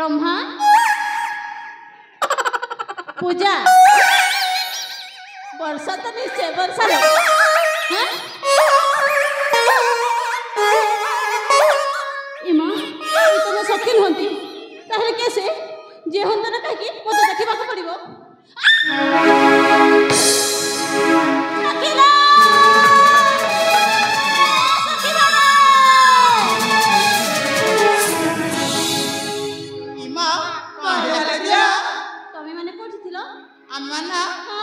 ब्रह्मा पूजा वर्षा तो निश्चय वर्षा इमा तुम सखी नुहति ताहले कैसे जे हंत ना कहीं मत देखा पड़ो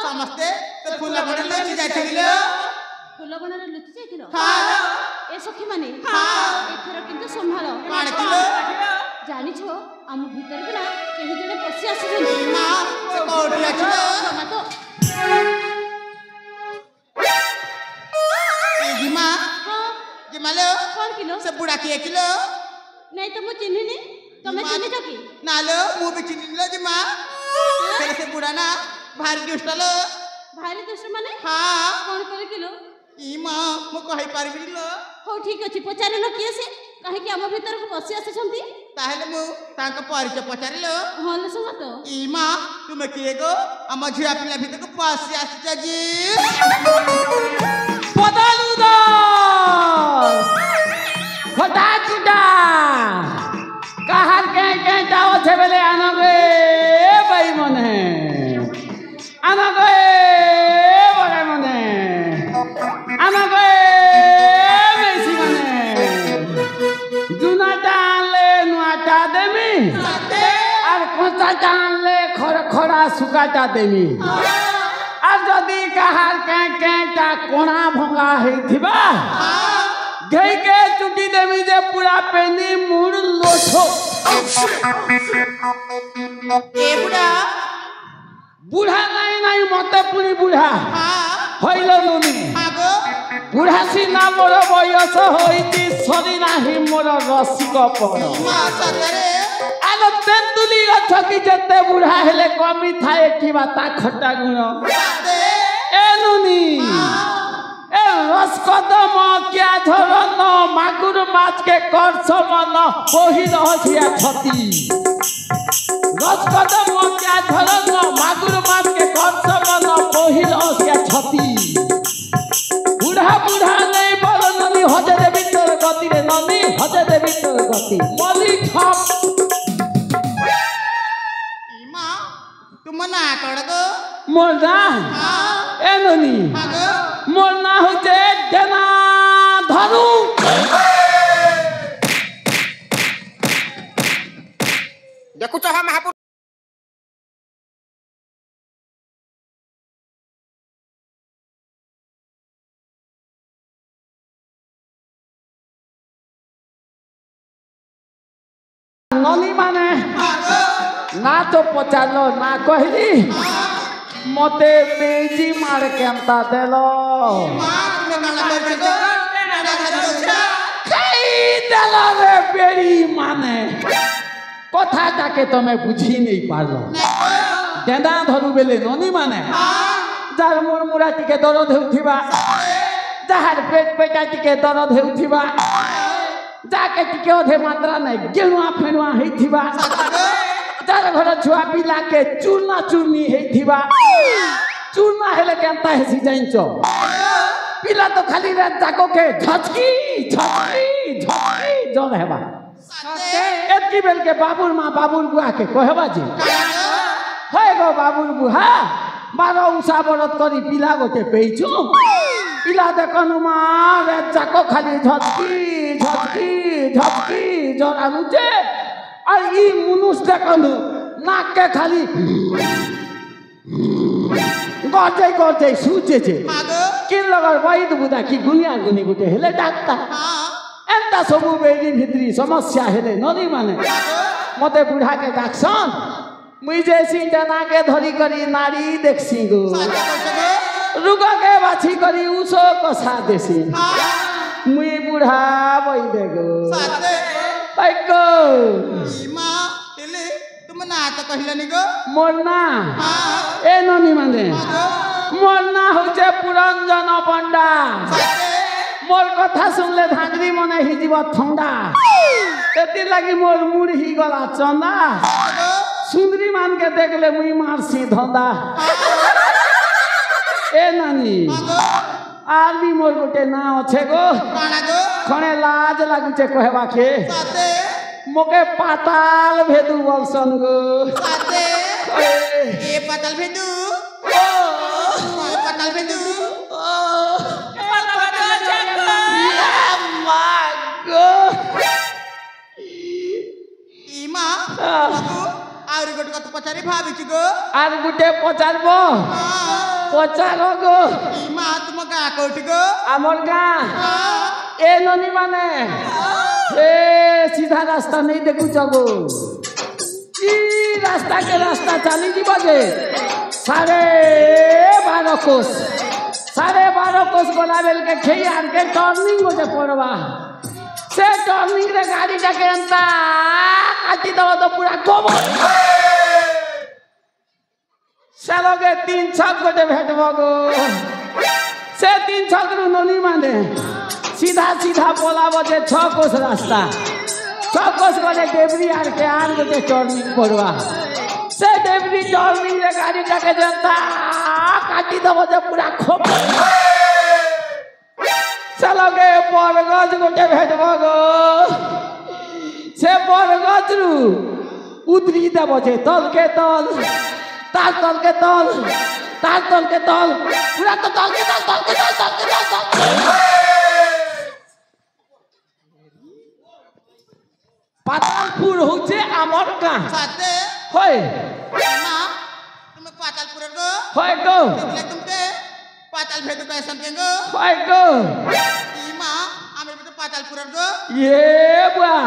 समस्ते तो फूल बण लुचि जाइथिलो फूल बणरे लुचि जाइथिलो हां ए सखी माने हां एथर किंतु संभालो काण किलो जानि छो हम भीतर के ना केहि जने पसी आसी मां से कोठी आछिलो क्षमा तो ए जिमा हां जिमालो कोन किलो से बुढ़ा के किलो नहीं तो मु चिन्हिनी तमे चिन्हि छ की नालो मु भी चिन्हिलो जिमा तेरे से बुढ़ा ना भारी दुष्टलो भारी दुष्ट माने हां कोन करे किलो ई मां मु कहि पारबी लो हो ठीक अछि पचारिलो किए से काहे कि हम भीतर को पसी आसी छंती ताहले मु तांका परिचय पचारिलो हां ले सुना तो ई मां तुमे किए गो हम झिया पिला भीतर को पसी आसी जी पदालुदा फटाचुडा कहार के दाओ छबेले आनगे बाई मने आनगे बड़े मने आनगे मेसी मने जुना डाले नुआटा देमी और कोचा डाले खड़ा सुकाटा देमी और जदि कहार के ता कोना भंगा हेथिबा गई के चुटी देवी जे पूरा पेनी मुड़ लोठो ए बुढ़ा बुढ़ा नहीं मते पुनी बुढ़ा হইল নুনি আগো বুঢ়াছি না মোর বয়স হইতি সরি নাহি মোর রসিক পর মা সতরে আলো তেঁতুলি গছ কি যেতে বুঢ়া হেলে কমি থাকে কিবা তা খটা গুণ এ নুনি এ রসকদম কিয়া ধরন মাগুর মাছকে করসমন বহি রহসিয়া ছতি রসকদম কিয়া ধরন মাগুর মাছকে করসমন বহি রহসিয়া ছতি বুঢ়া বুঢ়া নেই বড় ননী হজরে ভিতর গতি রে ননী হজরে ভিতর গতি মলি ঠপ ইমা তুমি না করগো মোর না এ ননী আগো মোর না হচ্ছে দেনা ধরু দেখুছ হা মহাপুর ননী মানে না তো পচারলো না কহিলি মতে বেজি মার কেমতা দেল মা তুমি না করগো না করছো খাই দেল রে বেড়ি মানে কথাটাকে তুমি বুঝি নেই পারলো দেনা ধরু বেলে ননী মানে যার মুড়মুড়া টিকে দরদ হেউথিবা যাহার পেট পেটা টিকে দরদ হেউথিবা যাকে টিকে অধে মাত্রা নাই গেণুয়া ফেণুয়া হেইথিবা যার ঘর ছুয়া পিলাকে চূর্ণা চূর্ণি হেইথিবা চূর্ণা হেলে কেনতা হেসি জাইছ পিলা তো খালি রাত যাককে ঝচকি ঝচকি ঝচকি জল হেবা এতকি বেলকে বাবুর মা বাবুর বুয়াকে কহেবা যে হয় গো বাবুর বুহা 12 উষা বরত করি পিলা গোটে পেইছু পিলা দেখনু মা রাত যাক খালি ঝচকি ঝচকি ঝচকি জল আনুছে আর ই মুনুষ দেখনু নাককে খালি গজে গজে সুচেছে আগো কি লগর বাইদ বুদা কি গুনিয়া গুনি গুটে হেলে ডাক্তার এন্তা সবু বেড়ি ভিতরি সমস্যা হেলে নদী মানে মতে বুঢ়াকে ডাকছন মুই যে সিন্টানাকে ধরি করি নারী দেখছি গো রুগকে বাছি করি উষ কষা দেছি মুই বুঢ়া বই দে গো ভাগ্য ইমা তেলে তুমি না তো কহিলানি গো মোর না এ ননী মানে মোর না হচ্ছে পুরঞ্জন পণ্ডা মোর কথা শুনলে ধাঙ্গরি মনে হিজিব ঠন্ডা सेती लगी मोर मुड़ी गला चंदा सुंदरी मान के देख ले मुई मारसी धंदा ए नानी आली मोर गोटे ना अच्छे गो खणे लाज लागुचे कहवा के मोके पाताल भेदू बोलसन गो ए पाताल भेदू पाताल भेदू इमा आउरी गोटे कत पचारि भाबिछि गो आर गुटे पचारबो पचारो गो इमा तुम गाँ कोठी गो आमर गाँ ए ननी माने ए सीधा रास्ता नहीं देखु जगो ई रास्ता के रास्ता चली जीव जे 12.5 कोस 12.5 कोस गला बेल के खेयार के टर्निंग होते पड़वा से टर्निंग रे गाड़ी जाके अंता काटी दवा तो पूरा गोबर चलोगे 3 छक गोटे भेटबो गो से 3 छक रु ननी माने सीधा सीधा बोला बजे 6 कोस रास्ता 6 कोस गले डेबरी आर के आर गोटे टर्निंग पड़वा से डेबरी टर्निंग रे गाड़ी जाके जनता काटी दबो जे पूरा खोप चलोगे बरगज गोटे भेटबो गो से बरगज रु उतरी देबो जे तल के तल तार तल के तल तार तल के तल पूरा तो तल के तल पातालपुर होचे आमर गाँ साथे होय इमा तुम पातालपुर गो होय गो देखले तुमके पाताल भेदू कैसन के गो होय गो इमा आमे तो पातालपुर गो ये बुआ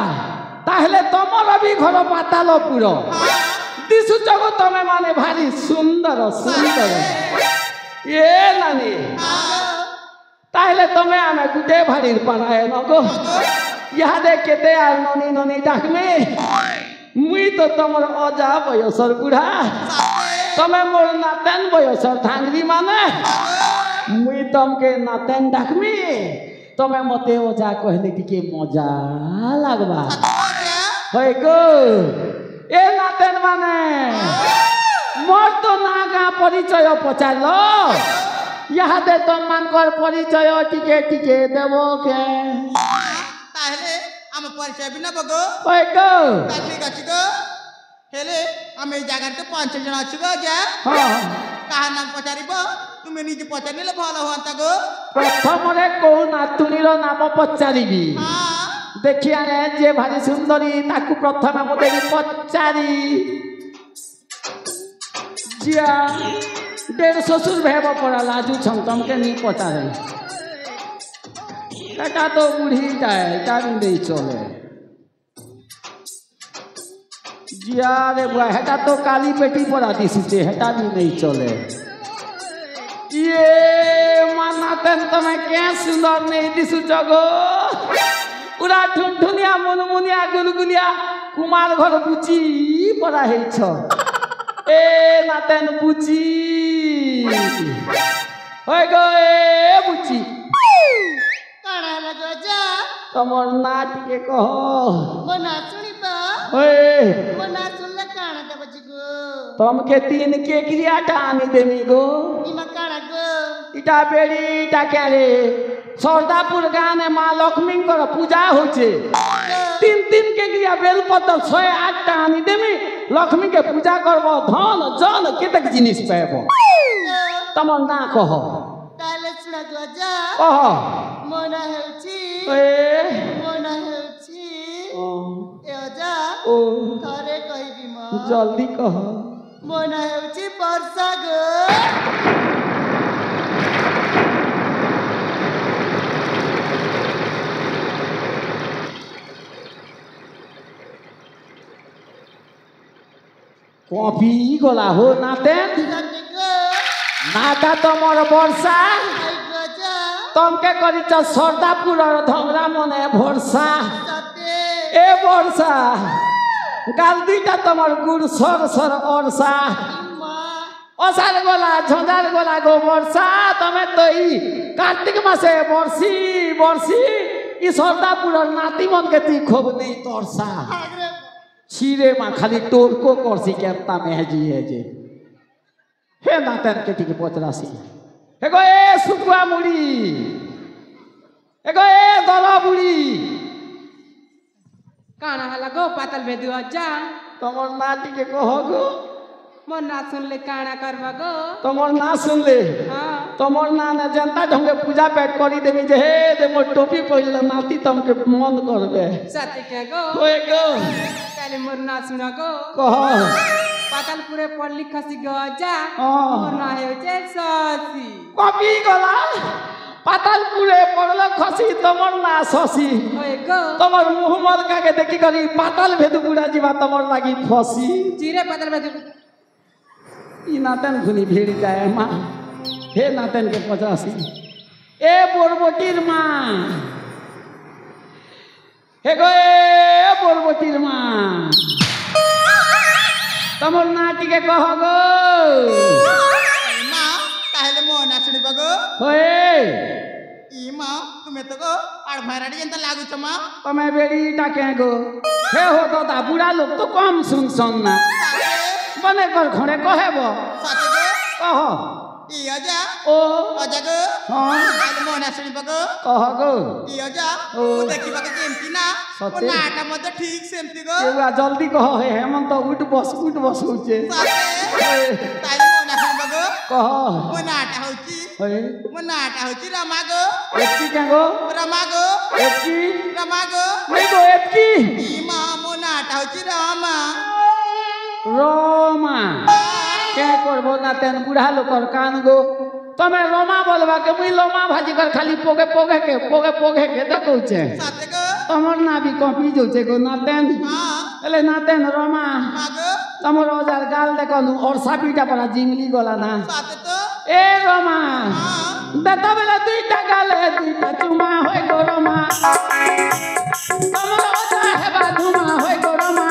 ताहले तमर भी घर पातालपुर दिसु जगो तमे माने भारी सुंदर सुंदर ये नानी ताहले तमे आमे गुटे भारी पराए न गो यहाँ देख के दे आर ननी ननी डाक में मुई तो तमर अजा बयसर बुढ़ा तमे मोर नातेन बयसर धांगरी माने मुई तमके नातेन डाक में तमे मते अजा कहले टिके मजा लागबा होय गो ए नातेन माने मोर तो नागा परिचय पचालो यहाँ दे तम मानकर परिचय टिके टिके देबो के ताहले आमे परिचय बिना बगो होय गो ठीक अछि गो हेले आमे ए जागा के 5 जण अछि गो क्या हां काहा नाम पचारिबो तुमे निजे पचारिले भलो होंता गो प्रथम रे को नातुनीर नाम पचारिबी हां देखिया रे जे भारी सुंदरी ताकू प्रथम मते पचारी जिया डेढ़ ससुर भेब पड़ा लाजू छमतम के नहीं पचारे बेटा तो बूढ़ी टाइम नहीं चले जिया रे बुआ हेटा तो काली पेटी पर आती सुचे हेटा भी नहीं चले ये माना तेन तमें क्या सुंदर नहीं दिसु जगो पूरा ठुनठुनिया मुनमुनिया गुलगुलिया कुमार घर बुची पड़ा है छ ए नातेन बुची होय गो ए बुची काणा लगो जा तमर ना टिके कहो मना सुनी तो ओए मना सुनले काणा देबो जिगो तमके 3 केकरिया टानी देमी गो इमा काणा गो इटा बेड़ी इटा क्या रे सरदापुर गाने माँ लक्ष्मी कर पूजा होचे 3 केकरिया बेलपत्र 108 टानी देमी लक्ष्मी के पूजा करबो धन जन केतक जिनिस पाबो तमर ना कहो ताले सुना गो जा कहो मना हेउची ए मना हेउची ए जा ओ थरे कहिबी म जल्दी कहो मना हेउची वर्षा गो कॉफी गला हो नाते नाता तमर वर्षा तमके करी छ सरदापुर धंगरा मने भरसा ए वर्षा गाल दुईटा तमर गुड़ सर सर अरसा असार गला झंझार गला गो वर्षा तमे तो ई कार्तिक मासे बरसी बरसी ই সর্দাপুরের নাতি মনকে তুই খোব নেই তরসা ছিরে মা খালি টোরকো করছি কেমতা মেহেজি হেজে হে নাতেনকে টিকে পচরাসি হে গো এ শুকুয়া মুড়ি হে গো এ দলা বুড়ি কানা হলা গো পাতাল বেদু অজা তোমার না টিকে কহ গো মোর না শুনলে কানা করবা গো তোমার না শুনলে হ্যাঁ তোমার না না जनता ढंगे पूजा पेट करी देबी जे हे दे मोर टोपी पहिरले नाती तमके मन करबे সাথে কে গো होय गो তাহলে মোর না শুনা গো कह পাতালপুরে পল্লী খাসি গো অজা हाँ। মোর না হেউছে সসি कॉपी गला पातालपुरे पड़ल खसी तमर ना शशि ওই গো तमर मुँह मलका के देखी करी पाताल भेदु बुढ़ा जीवा तमर लागी फसी চিরে পাতাল বেদু ई नातन घुनी भीड़ जाए माँ हे नातन के पचासी ए बोरबोटीर माँ हे गो ए बोरबोटीर माँ तमर नाटी के कह गो মা তাহলে মন আসুনিব গো होए ই মা তুমি তো গো আর ভাইরাডি যেন লাগুছ মা तमें बेड़ी डाके गो हे हो दादा बुढ़ा लोग तो कम सुन ना मने कर घरे कहेबो সাথে গো कह ই অজা ओ অজা গো हाँ তাহলে মন আসুনিব গো कह गो ই অজা ও। ও দেখিবাকে যেমতি না ও সতে? নাটা মধ্যে ঠিক সেমতি গো एगुआ जल्दी कह हे हेमंत उठ बस होचे সাথে তাহলে মন আসুনিব গো कह ও নাটা হউচি होए ও নাটা হউচি রমা গো एतकी क्या गो রমা গো एतकी রমা गो नहीं गो एतकी ই মা মো নাটা হউচি রমা रोमा क्या करबो ना तेन बुढ़ा लोकर कान गो तमे रोमा बोलबा के मुई लोमा भाजी कर खाली पोगे पोगे के देखौ छे সাথে গো तमर ना भी कॉपी जो छे गो ना तेन হ্যাঁ एले ना तेन रोमा মা গো तमर ओजार गाल देखनु और सापीटा परा जिंगली गला ना সাথে তো ए रोमा হ্যাঁ दादा बेला दुईटा गाले दुईटा चुमा होय गो रोमा तमर ओजा हेबा धुमा होय गो रोमा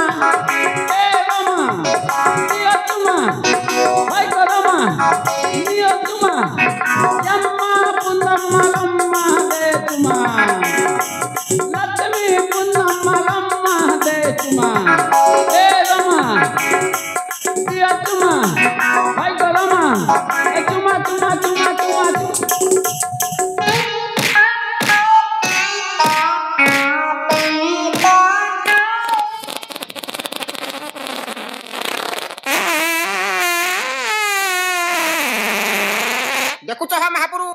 ए रोमा दियो चुमा होय गो रोमा दियो चुमा यम्मा पुन्नम्मा लम्मा दे चुमा लक्ष्मी पुन्नम्मा लम्मा दे चुमा ए रोमा दियो चुमा होय गो रोमा ए चुमा चुमा चुमा चुमा ଦେଖୁଛ ହଁ ମହାପୁରୁ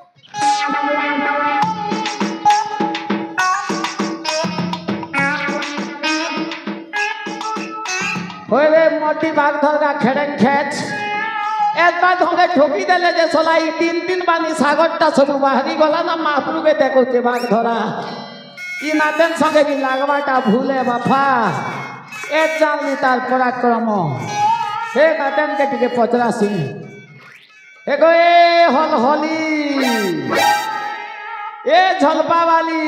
होय रे मोटी भाग धरगा खेड़न खेच एता ढंगे ठोकी देले जे सलाई तीन बानी सागरटा सब बाहरी गला ना महापुरु के देखो जे भाग धरा ई नातेन संगे भी लागवाटा भूले बाफा ए जानली तार पराक्रम हे नातेन के टिके पचरासी हे गो ए हल होली ए झलपा वाली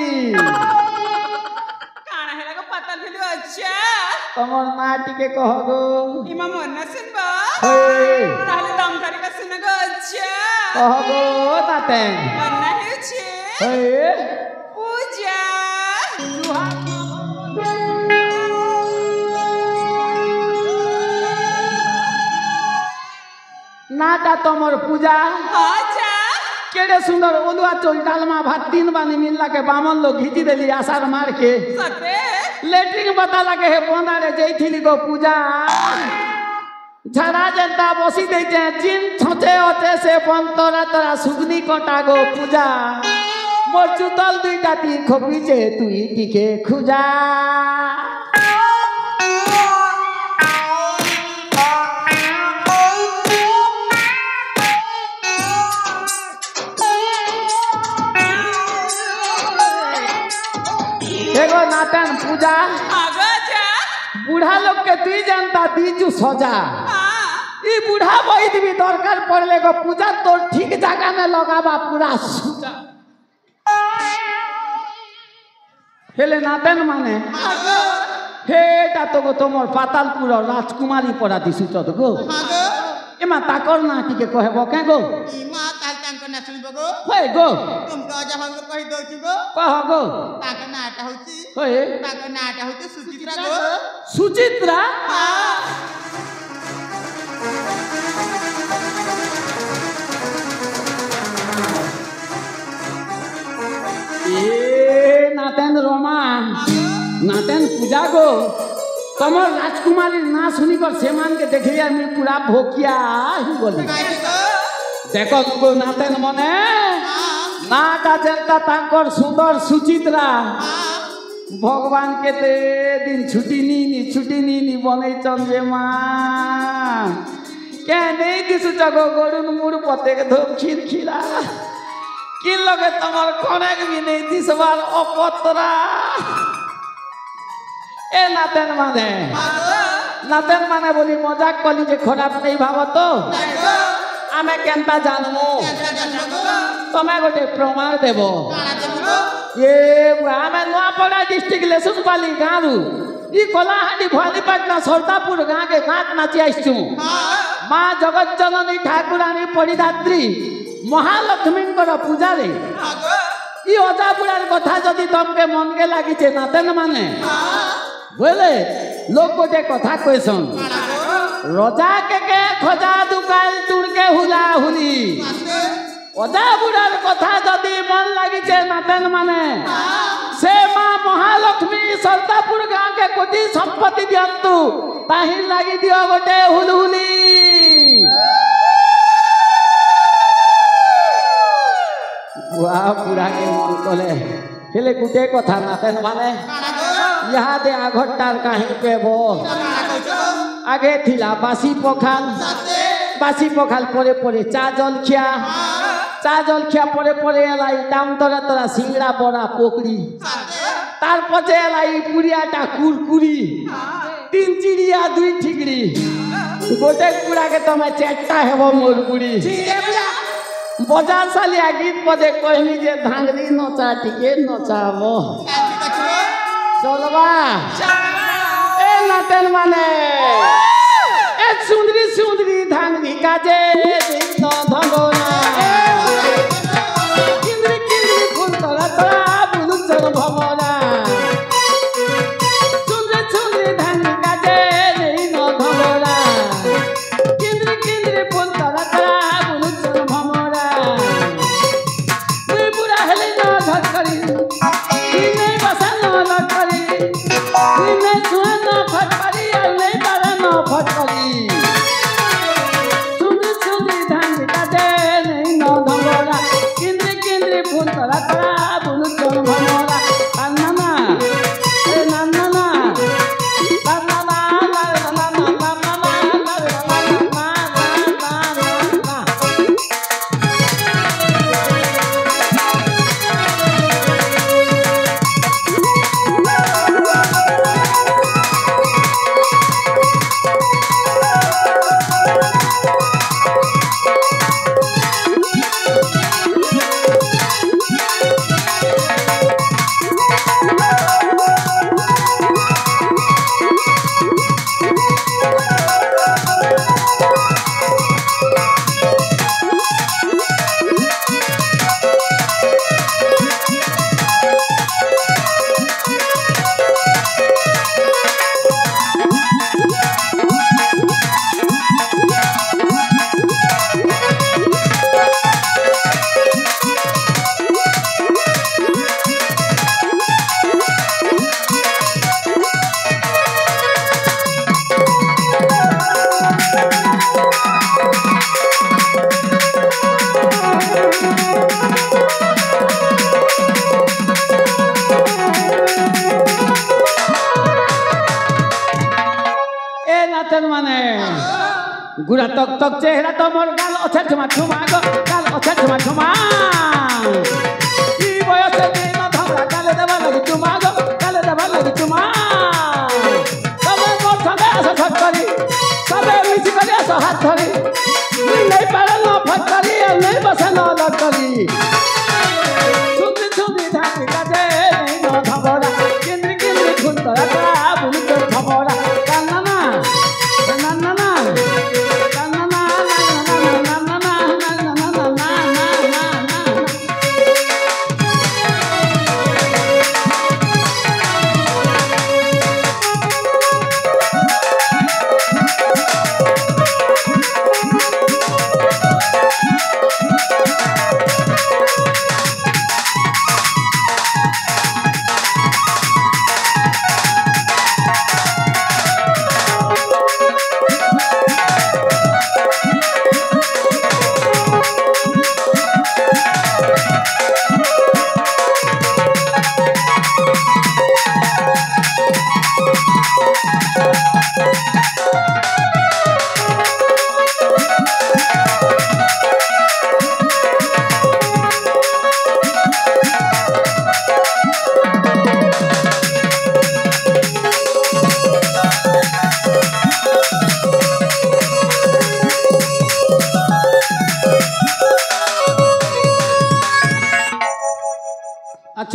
কানা হেলা গো পাতাল বেদু অজা तमर ना टिके कह गो ইমা মোর না শুনবা हे তাহলে দম ধরে কা শুনা গো অজা कह गो नातेन মোর না হেউছে हे পূজা नाटा तमर पूजा অজা केड़े सुंदर ओलुआ चोल डालमा भात 3 बानी मिलला के बामन लोग घिची देली आसार मार के সাথে लेटरिंग बता लगे हे बोंदारे जैथिली गो पूजा झड़ा जनता बसी दे जे जिन छचे ओते से पंतरा तरा सुगनी कटा गो पूजा मोर चुतल दुई जाती खोपी जे तुई टिके खुजा एगो नातन पूजा আগজা बुढ़ा लोग के तुई जनता दीजू सजा হ্যাঁ ई बुढ़ा वैद भी दरकार पड़ले गो पूजा तो ठीक जगह में लगाबा पूरा सुजा हेले नातन माने हेटा तो गो तोमर पातालपुर राजकुमारी पड़ा दिसु चद गो মা গো एमा ताकर ना टिके कहबो के गो ই মা তাহলে তাঙ্কর ना सुनिबो गो होय गो तुमको अजा हम को कहि दउ छु गो कह गो ताका नाटा होची होय ताका नाटा होची सुचित्रा गो सुचित्रा ए नातेन रोमा नातेन पूजा गो तमर राजकुमारी ना सुनी पर सेमान के देखिया मी पूरा भोकिया ही बोली देखो गो नातेन मने नाटा जेलता तांकर सुंदर सुचित्रा भगवान के ते दिन छुट्टी नी बनै चंदे मां के नहीं दिसु जगो गरुन मुड़ पते के धोप खिरखिरा कि लगे तमर कनेक भी नहीं दिसवार अपतरा ए नातेन माने बोली मजाक कली जे खराब नहीं भाव तो आमे केनता जानमु तमे गोटे प्रमाण देबो ये आमे नोआपड़ा डिस्ट्रिक्ट लेसुनपाली गाँव ई कलाहांडी भवानीपाटना सरदापुर गाँ के नाच नाची आइछु माँ जगत जननी ठाकुरानी परिदात्री महालक्ष्मी पूजा रे ई अजा बुढ़ार कथा जदि तमके मन के लगी नातेन माने बोले लोग गोटे कथा कहसन रजा के खजा दुकान तुड़के हुला हुली अजा बुढ़ार कथा जदि मन लगी नातेन माने से माँ महालक्ष्मी सरदापुर गाँव के कोटी संपत्ति दियंतु ताही लगी दियो गोटे हुलहुली बुआ बुढ़ा के मन कले हेले गुटे कथा नातेन माने यहाँ दे आघटार कहीं पे बो आगे थिला बासी पखाल परे परे चा जलखिया परे परे एलाई दाम तरा तरा सिंगड़ा बड़ा पोकड़ी तार पचे एलाई पुरियाटा कुरकुरी 3 चिड़िया 2 ठिकड़ी गोटे कुड़ा के तमे चेट्टा हेबो मोरकुड़ी बजार सालिया गीत पदे कहली जे धांगरी नचा टिके नचाबो चलबा ए नातेन माने ए सुंदरी धांगरी काजे दिन धंगोना किंद्री फूल तोरा तोरा बुलुचन भमना सुंदरी धांगरी काजे दिन धंगोना किंद्री फूल तोरा तोरा बुलुचन भमना तुई बुढ़ा हेले न धकरी गुड़ा तक तक चेहरा तो मोर गाल अच्छा छमा छुमा गो गाल अच्छा छमा छुमा ई बयस दिन धमरा गाले देबा लगी छुमा गो गाले देबा लगी छुमा तबे मोर सबे अस करी सबे मिसी करी अस हाथ धरी नहीं पारे न फट करी नहीं बसे न लग करी सुंदरी धानी काजे नहीं न धमरा किंद्री फूल तोरा तोरा बुलु तोर धमरा कान्ना ना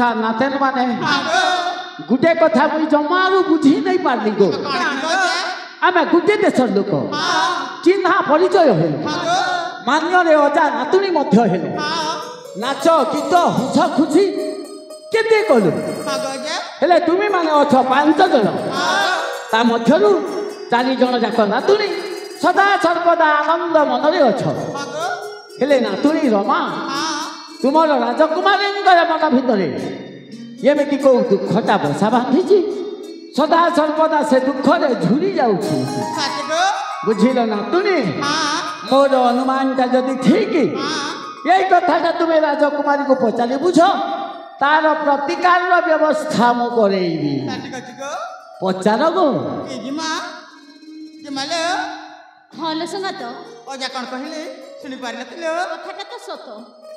अच्छा नातेन माने हाँ गो गुटे कथा मुई जमारू बुझी नहीं पारली गो कौन गो जे आमे गुटे देशर लोक हाँ चिन्हा परिचय हेलु हाँ गो मान्यरे अजा नातुणी मध्य हेलु हाँ नाच गीत हस खुशी केते कलु हाँ गो जे हेले तुमी माने अछ 5 जन हाँ ता मध्यरु 4 जन जाक नातुणी सदा सर्वदा आनंद मनरे अछ हाँ गो हेले नातुणी रमा हाँ तुमर राजकुमारींकर मन भितरे एमिति को दुखटा बसा बांधिची सदा सर्वदा से दुखरे झुरी जाउछि सच गो बुझिल नातुणी हाँ मोर अनुमानटा जदि ठीक हाँ यही कथाटा तुमे राजकुमारी को पचारि बुझ तार प्रतिकार व्यवस्था मु करेइबी सच गो पचार गो ए जिमा जिमाले ହଁ ଲୋ ସଙ୍ଗାତ ଅଜା କଣ କହିଲେ ଶୁଣି ପାରିନଥିଲ କଥାଟା ତ ସତ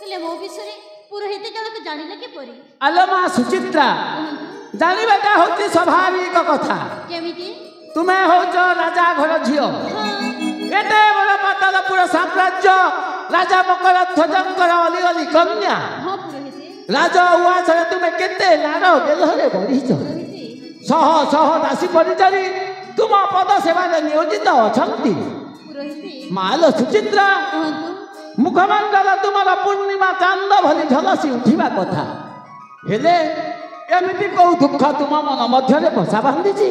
ହେଲେ ମୋ ବିଷୟରେ ପୁରୋହିତ ଜଣକ ଜାଣିଲେ କିପରି ଆଲୋ ମା ସୁଚିତ୍ରା ଜାଣିବାଟା ହଉଛି ସ୍ୱାଭାବିକ କଥା କେମିତି ତୁମେ ହଉଛ ରାଜା ଘର ଝିଅ ହଁ ଏତେ ବଡ଼ ପାତାଳପୁର ସାମ୍ରାଜ୍ୟ ରାଜା ମକରଧ୍ୱଜଙ୍କର ଅଲିଅଲି କନ୍ୟା ହଁ ପୁରୋହିତ ରାଜ ଉଆସରେ ତୁମେ କେତେ ଲାଡ଼ ବେଲରେ ବଢ଼ିଛ ପୁରୋହିତ ଶହ ଶହ ଦାସୀ ପରିଚାରୀ ତୁମ ପଦ ସେବାରେ ନିୟୋଜିତ ଅଛନ୍ତି ପୁରୋହିତ ମାଲୋ ସୁଚିତ୍ରା କୁହନ୍ତୁ ମୁଖମଣ୍ଡଳ ତୁମର ପୂର୍ଣ୍ଣିମା ଚାନ୍ଦ ଭଳି ଝଲସି ଉଠିବା କଥା ହେଲେ ଏମିତି କୋଉ ଦୁଃଖ ତୁମ ମନ ମଧ୍ୟରେ ବସା ବାନ୍ଧିଛି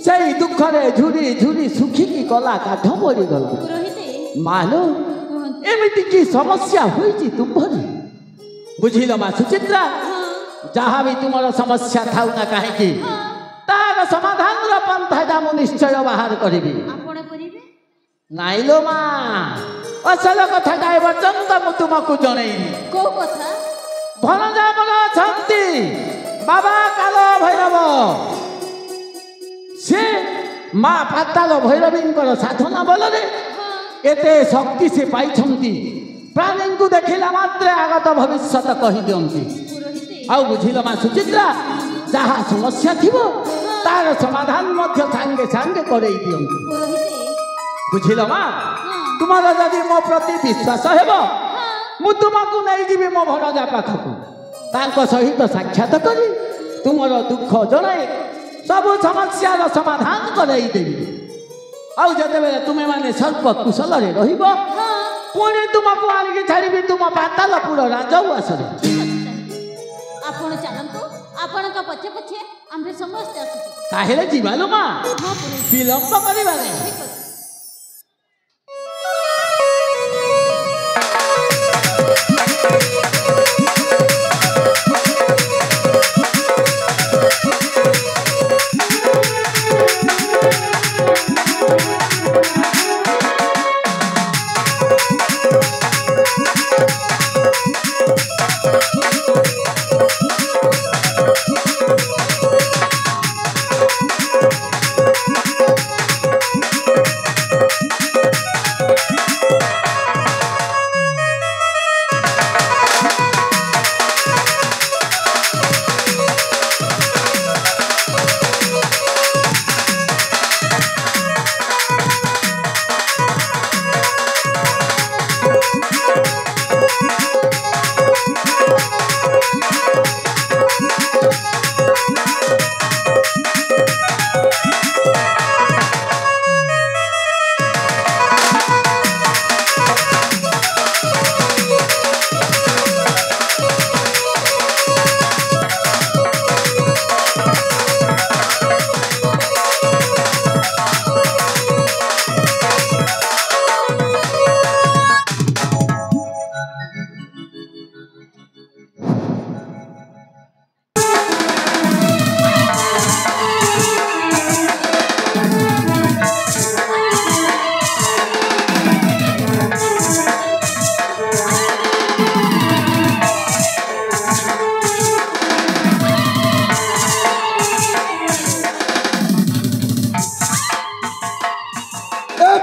ସେଇ ଦୁଃଖରେ ଝୁରି ଝୁରି ଶୁଖିକି ଗଲା କାଠ ପଡ଼ିଗଲ ପୁରୋହିତ ମାଲୋ କୁହନ୍ତୁ ଏମିତି କି ସମସ୍ୟା ହୋଇଛି ତୁମ୍ଭରେ ବୁଝିଲ ମା ସୁଚିତ୍ରା ହଁ ଯାହା ବି ତୁମର ସମସ୍ୟା ଥାଉ ନା କାହିଁକି ହଁ ତାର ସମାଧାନର ପନ୍ଥାଟା ମୁଁ ନିଶ୍ଚୟ ବାହାର କରିବି ଆପଣ କରିବେ ନାଇଲୋ ମା ଅସଲ କଥାଟା ଏ ପର୍ଯ୍ୟନ୍ତ ମୁଁ ତୁମକୁ ଜଣେଇନି କୋଉ କଥା ଭଣଜା ମୋର ଅଛନ୍ତି ବାବା କାଳ ଭୈରବ ସେ ମା ପାତାଳ ଭୈରବୀଙ୍କର ସାଧନା ବଳରେ ହଁ ଏତେ ଶକ୍ତି ସେ ପାଇଛନ୍ତି ପ୍ରାଣୀଙ୍କୁ ଦେଖିଲା ମାତ୍ରେ ଆଗତ ଭବିଷ୍ୟତ କହିଦିଅନ୍ତି ପୁରୋହିତ ଆଉ ବୁଝିଲ ମା ସୁଚିତ୍ରା ଯାହା ସମସ୍ୟା ଥିବ ତାର ସମାଧାନ ମଧ୍ୟ ସାଙ୍ଗେ ସାଙ୍ଗେ କରେଇ ଦିଅନ୍ତି ପୁରୋହିତ ବୁଝିଲ ମା ହଁ ତୁମର ଯଦି ମୋ ପ୍ରତି ବିଶ୍ୱାସ ହେବ ହଁ ମୁଁ ତୁମକୁ ନେଇଯିବି ମୋ ଭଣଜା ପାଖକୁ ତାଙ୍କ ସହିତ ସାକ୍ଷାତ କରି ତୁମର ଦୁଃଖ ଜଣାଇ ସବୁ ସମସ୍ୟାର ସମାଧାନ କରେଇ ଦେବି ଆଉ ଯେତେବେଳେ ତୁମେମାନେ ସର୍ବ କୁଶଳରେ ରହିବ ହଁ ପୁଣି ତୁମକୁ ଆଣିକି ଛାଡ଼ିବି ତୁମ ପାତାଳପୁର ରାଜଉଆସରେ ଠିକ୍ ଅଛି ଆପଣ ଚାଲନ୍ତୁ ଆପଣଙ୍କ ପଛେ ପଛେ ଆମେ ସମସ୍ତେ ଆସୁଛୁ ତାହେଲେ ଯିବାଲୁ ମା ହଁ ପୁରୋହିତ ବିଳମ୍ବ କରିବାରେ ଠିକ୍ ଅଛି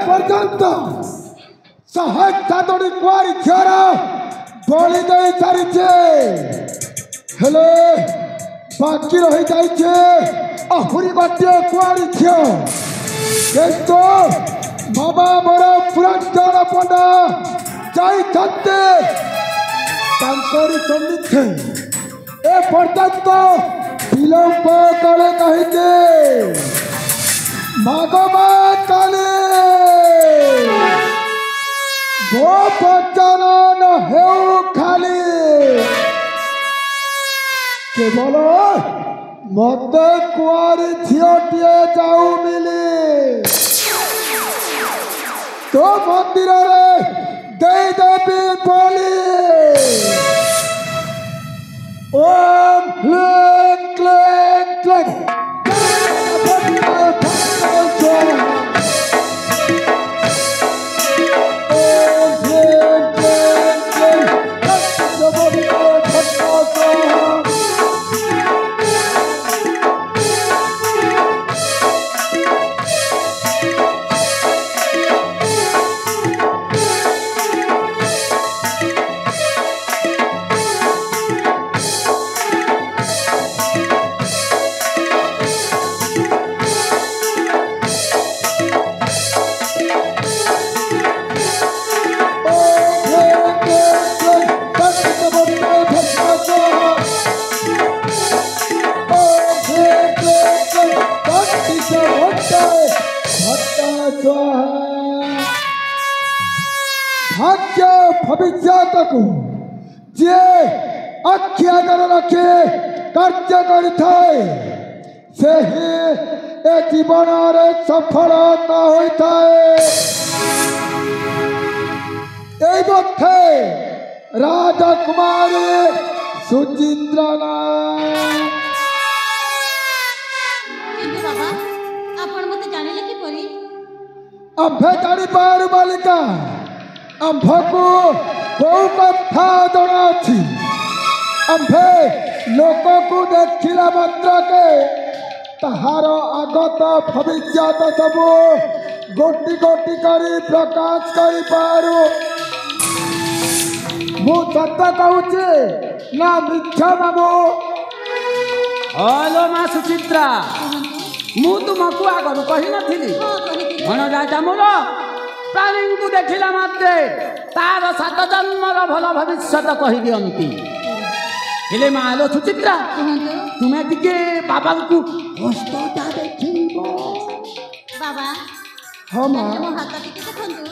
ପର୍ଯ୍ୟନ୍ତ ଶହେ ସାତଟି କୁଆରୀ ଝିଅର ବଳି ଦେଇ ସାରିଛେ ହେଲେ ବାକି ରହିଯାଇଛି ଆହୁରି ଗୋଟିଏ କୁଆରୀ ଝିଅ କିନ୍ତୁ ବାବା ମୋର ପୁରାତନ ପଣ୍ଡା ଯାଇଛନ୍ତି ତାଙ୍କରି ସମ୍ମୁଖେ ए पर्यंत विलंब कले कहीं मागमा काले गोपचन न हेउ खाली केवल मत कुआरी झीटे जाऊ मिली तो मंदिर दे देवी बोली ओम ह्लीं क्लीं क्लीं भाग्य भविष्य जे अख्यागर रखे कार्य करिथाए से ही ए जीवन रे सफलता होइथाए एई मथे राजकुमारी सुचित्रा କିନ୍ତୁ ବାବା ଆପଣ ମତେ ଜାଣିଲେ କିପରି? आंभे जानी पार बालिका आंभ को कौ कथा जना अच्छी आंभे लोक को देखिला मात्र के ताहार आगत भविष्य सब गोटी गोटी करी प्रकाश करी पारू मु सत्य कहूची ना मिथ्या मामू हेलो माँ सुचित्रा मु तुमको आगु कही नथिली मन राजा मोर प्राणी को देखिला मात्रे तार 7 जन्मर भल भविष्य कही दियंती हेले मालो सुचित्रा तुम्हें टिके बाबा को हस्तटा देखिबो बाबा हाँ माँ ମୋ ହାତ ଟିକେ ଦେଖନ୍ତୁ।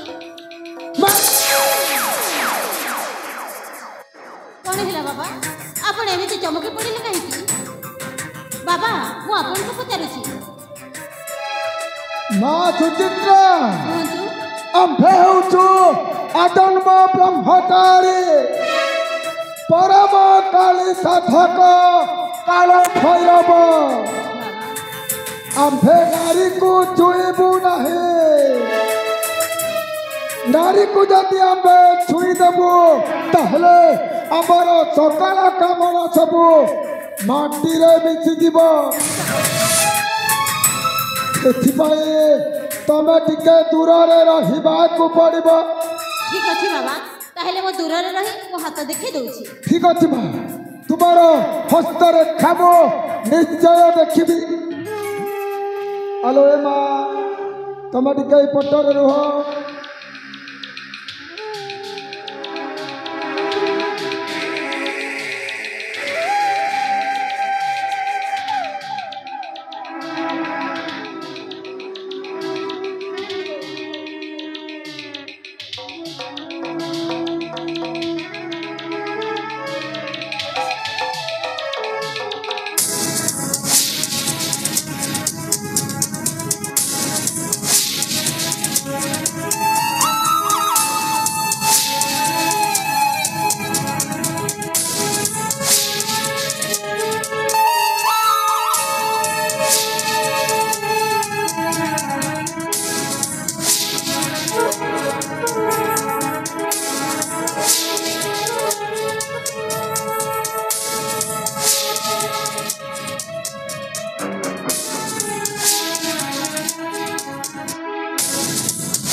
କଣ ହେଲା ବାବା ଆପଣ ଏମିତି ଚମକି ପଡ଼ିଲେ କାହିଁକି? ବାବା ମୁଁ ଆପଣଙ୍କୁ ପଚାରୁଛି। माँ सुचित्रा କୁହନ୍ତୁ। आंभे होचु आजन्म ब्रह्मचारी परम काली साधक काल भैरव आंभे नारी को छुईबू नहीं नारी को जदि आंबे छुई देबू ताहले आमर सकाल कामना सबू माटी रे मिसी जीव एथिपाई तमे टिके दूर रे रहिबाकू पड़िबो। ठीक ଅଛି ବାବା ତାହେଲେ ମୁଁ ଦୂରରେ ରହି ମୋ ହାତ ଦେଖେଇ ଦଉଛି। ठीक अच्छे माँ तुमार हस्तरेखा मो निश्चय देखी आलो ए माँ तुम टिके पटर रुह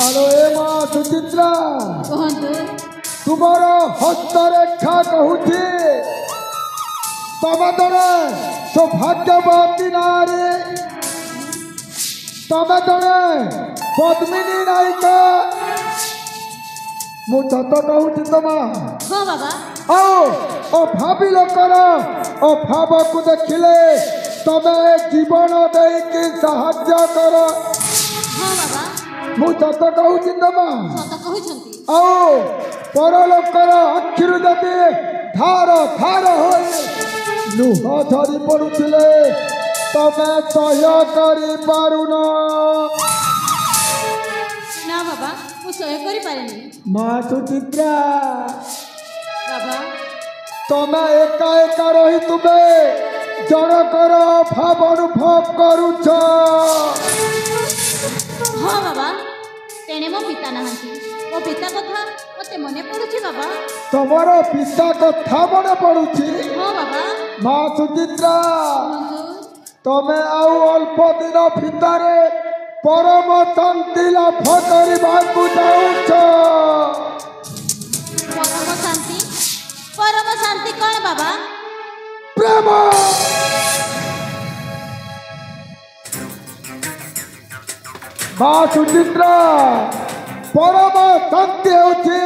आलो ए माँ सुचित्रा କୁହନ୍ତୁ। तुमार हस्तरेखा कहूची तमे जड़े सौभाग्यवती नारी तमे जड़े पद्मिनी नायिका मु सत कहूची तमा ହଁ ବାବା आओ ओ भाभी लोकर अभाव को देखिले तमे जीवन देकी साहाय्य कर हाँ बाबा मु सत कहूची तमा ସତ କହୁଛନ୍ତି आओ परलोकर अखिरु जदि धार धार होई लुह झरी पड़ुथिले तमे सह्य करि पारुन ନା ବାବା ମୁଁ ସହ୍ୟ କରିପାରେନି माँ सुचित्रा ବାବା तमे एका एका रही तुमे जनकर भाव अनुभव करुछ ହଁ ବାବା ତେଣେ ମୋ ପିତା ନାହାନ୍ତି ମୋ ପିତା କଥା ମୋତେ ମନେ ପଡୁଛି ବାବା तमर पिता कथा मन पड़ुछि ହଁ ବାବା माँ सुचित्रा କୁହନ୍ତୁ तमे आउ अल्प दिन भितरे परम शांति लाभ करबाकू जाउछ परम शांति कौन बाबा प्रेम माँ सुचित्रा परम शांति होछि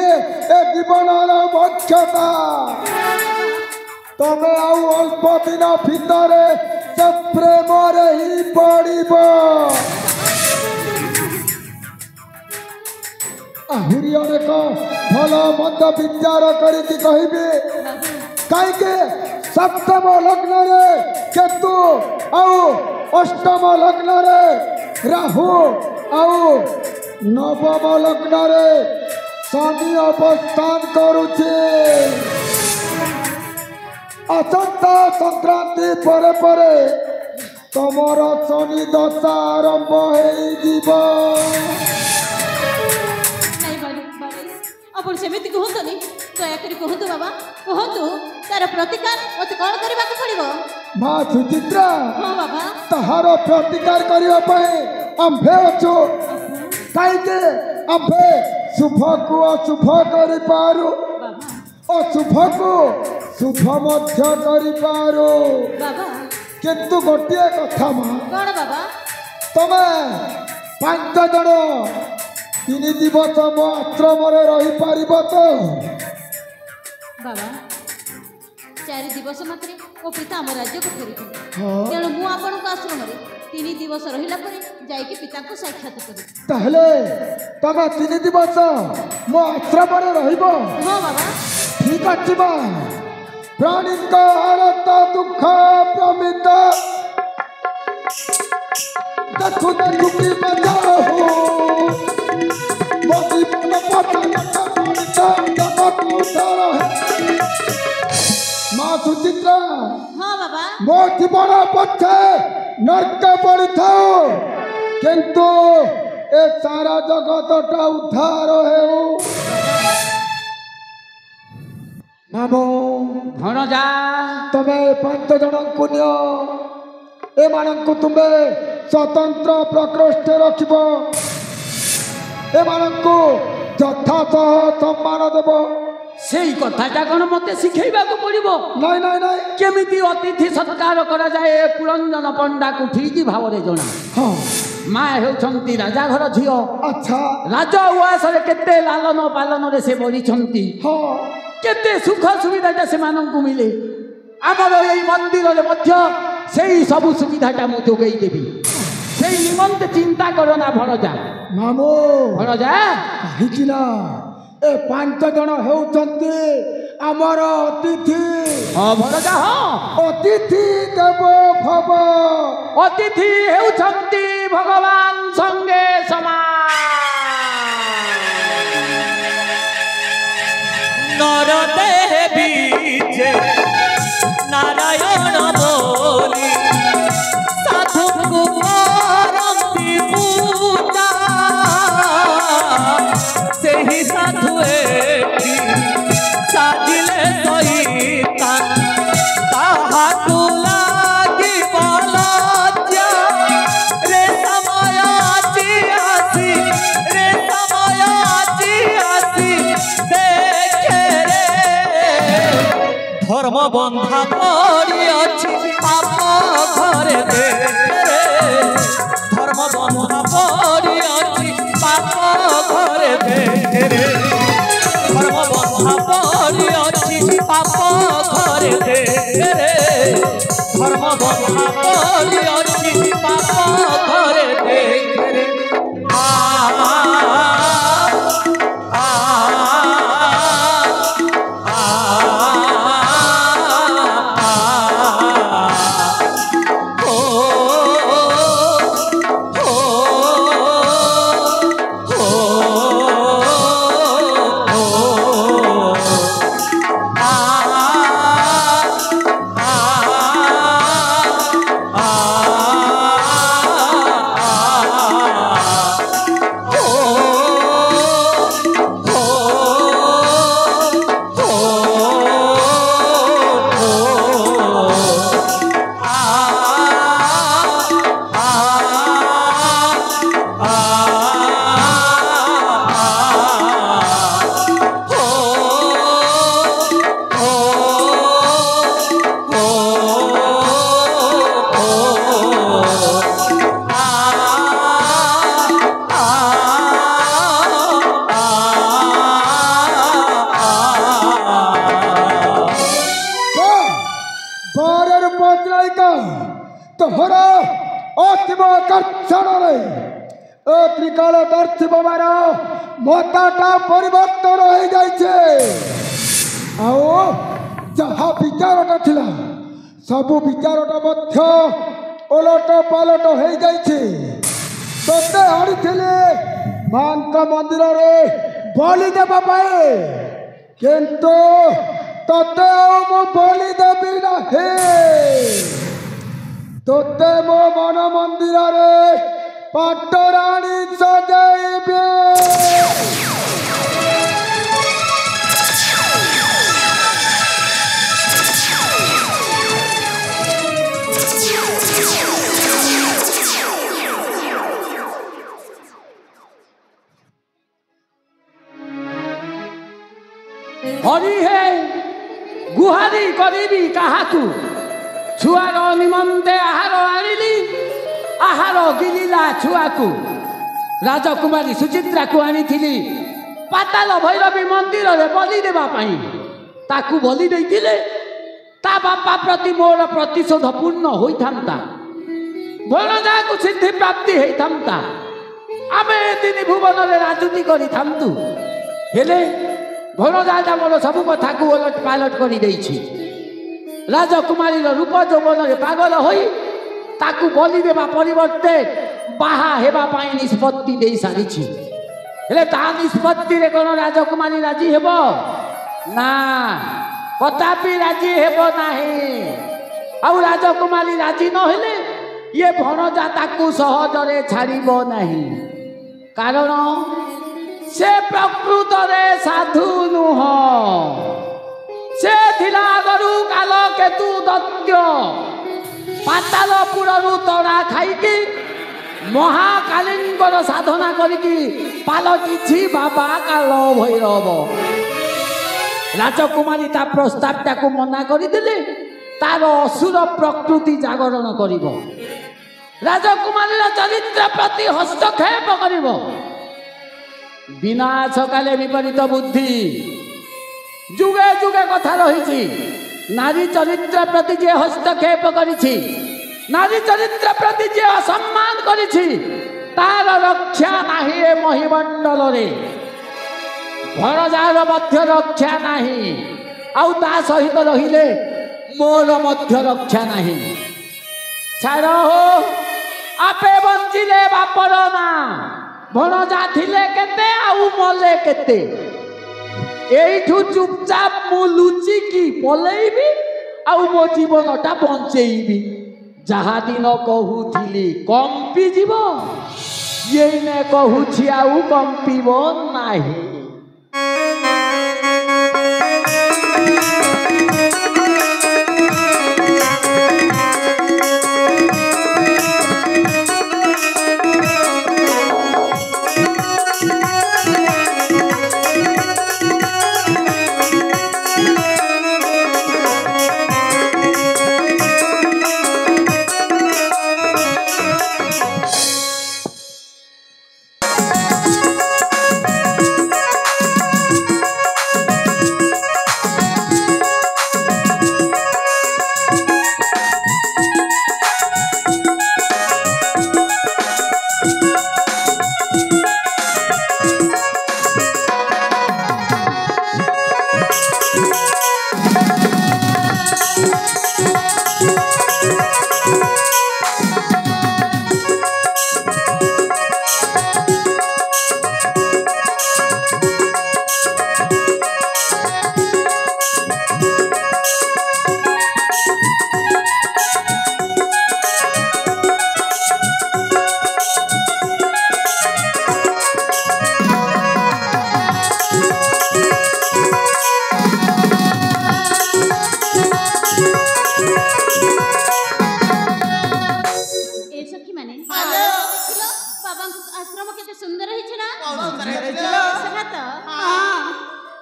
ए जीवनर मुख्यता तमे आउ अल्प दिन भितरे से प्रेम रे ही पड़िब आहुरी अनेक भल मन्द विचार करिकी कहिबे कहीं सप्तम लग्न रे केतु आउ अष्टम लग्न रे राहु आउ नवम लग्न रे शनि अवस्थान करुचे असंता संक्रांति परे परे तमर शनि दशा आरंभ हो ଆପଣ ସେମିତି କୁହନ୍ତୁନି ଦୟାକରି କୁହନ୍ତୁ ବାବା କୁହନ୍ତୁ ତାର ପ୍ରତିକାର ମୋତେ କ'ଣ କରିବାକୁ ପଡ଼ିବ माँ सुचित्रा ହଁ ବାବା तहार प्रतिकार करने आंभे अच्छु कहीं आंभे शुभ को अशुभ कर पारू ବାବା अशुभ को शुभ मध्य कर पारू ବାବା किंतु गोटे कथा माँ କ'ଣ ବାବା तमे 5 जन 3 दिवस मो आश्रम रही पार तो ବାବା 4 ଦିବସ ମାତ୍ରେ ମୋ ପିତା ଆମ ରାଜ୍ୟକୁ ଫେରୁଛନ୍ତି हाँ ତେଣୁ ମୁଁ ଆପଣଙ୍କ ଆଶ୍ରମରେ 3 ଦିବସ ରହିଲା ପରେ ଯାଇକି ପିତାଙ୍କୁ ସାକ୍ଷାତ କରିବି ताहले तमे 3 दिवस मो आश्रम रहिब ହଁ ବାବା ठीक अच्छी बा प्राणी का आरत दुख प्रमित देखु देखु की बजाओ मोदी मन पता माँ सुचित्रा ହଁ ବାବା मो जीवन पक्षे नर्क पड़ी था किंतु ए सारा जगतटा उद्धार है मामो भणजा तमे 5 जन को नियो ए मानंकु तुमे स्वतंत्र प्रकोष्ठ रखिब ए मानंकु यथासह सम्मान देब सेई कथाटा कौन मते शिखेइबाकू पड़िबो नहीं नहीं नहीं केमिति अतिथि सत्कार करा जाए पुरंजन पंडा को ठीक भावरे जणा हाँ माँ हेउछंती राजा घर झियो अच्छा राज उआसरे केते लालन पालन रे से बढिछंती हाँ केते सुख सुविधाटा से मानंकु मिले आमर एई मंदिर रे मध्य सेई सब सुविधाटा मु जोगेई देबी सेई निमंत चिंता करो ना भणजा मामो भणजा कहीं ना ए 5 जन हेउछंती आमर अतिथि हाँ भणजा हाँ अतिथि देव भव अतिथि हेउछंती भगवान संगे समान नरदेवी जे नारायण बोली साधु कुमारंती पूजा सेही साधु एठी साजिले सहिता ताहा तुलागी बलज्या रे समय आसी रे समय आसी देखे रे धर्म बंधा पड़ी अच्छी आप घरे दे धर्म बंधा पड़ी अच्छी पाप घरे दे धर्म बंधा पड़ी अच्छी पाप घरे दे ओ त्रिकालदर्शी बाबार मताटा परिवर्तन हो जाइछे आओ जहा विचारटा थिला सबु विचारटा मध्य ओलट पालट हो जाइछे तते आनिथिले मांका मंदिर रे बलि देबा पाए किंतु तते मो बलि देबी नाही तते मो मन मंदिर रे पाटराणी सजाइबे हरि हे गुहारी करिबी काहाकू छुआर निमंते आहार आनिली आहार गिलिला छुआकू राजकुमारी सुचित्रा को आनिथिली पाताल भैरवी मंदिर रे बलि देबा पई ताकू बलि देइथिले ता बापा प्रति मोर प्रतिशोध पूर्ण होइथांता भणजा को सिद्धि प्राप्ति हेइथांता आमे तीन भुवन रे राजनीति करिथांतु हेले भणजा मोर सब कथा को ओलट पालट करि देइछि राजकुमारी रूप यौवन रे पागल होई ताकू बलि देबा परिवर्ते बाहा हेबा पाई निष्पत्ति देई सारिछि हेले ता निष्पत्ति रे कोन राजकुमारी राजी हेबो ना कदापि राजी हेबो नाही आउ राजकुमारी राजी न हेले ये भणजा ताकू सहज रे छाड़िबो नाही कारण से प्रकृत रे साधु नुह से थिला गरु काल केतु दत्य पातालपुरु तड़ा खाइकी महाकालींकर साधना करिकी पालटिछि बाबा काल भैरव राजकुमारी ता प्रस्ताव टाकू मना करदेले तार असुर प्रकृति जागरण करिब राजकुमारीर चरित्र प्रति हस्तक्षेप करिब विनाश काले विपरीत बुद्धि जुगे जुगे कथा रही नारी चरित्र प्रति जे हस्तक्षेप करिछि नारी चरित्र प्रति जे असम्मान करिछि तार रक्षा नाही ए महिमंडल रे भणजार मध्य रक्षा नाही आउ ता सहित रहिले मोर मध्य रक्षा नाही छाड़ हो आपे बंचिले बापर ना भणजा थिले केते आउ मले केते एठू चुपचाप मु लुचि की पलेइबी आउ मो जीवनटा बंचेइबी जहा दिन कहूथिली कंपी जीव ये ने कहूछि आउ कंपीबो नाही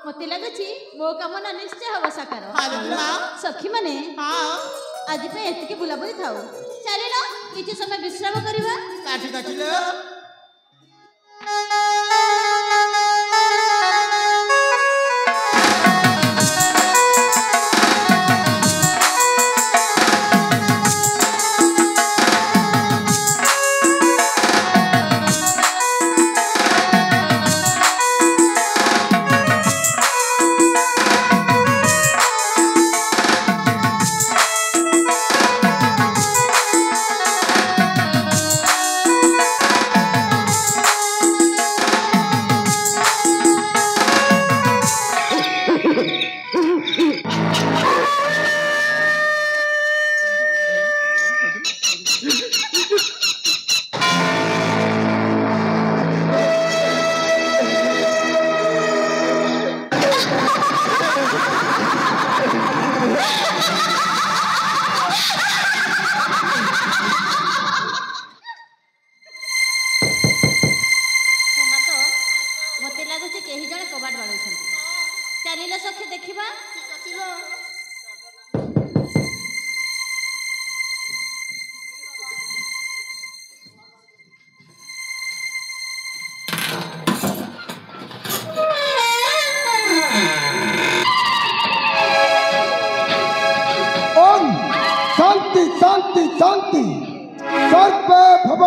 मते लगुची मो कामना निश्चय हवा साकार सखी माने आज पे एतिके बुलाबुली थाउ चलेलो किछि समय विश्राम करबा काठी काठिलो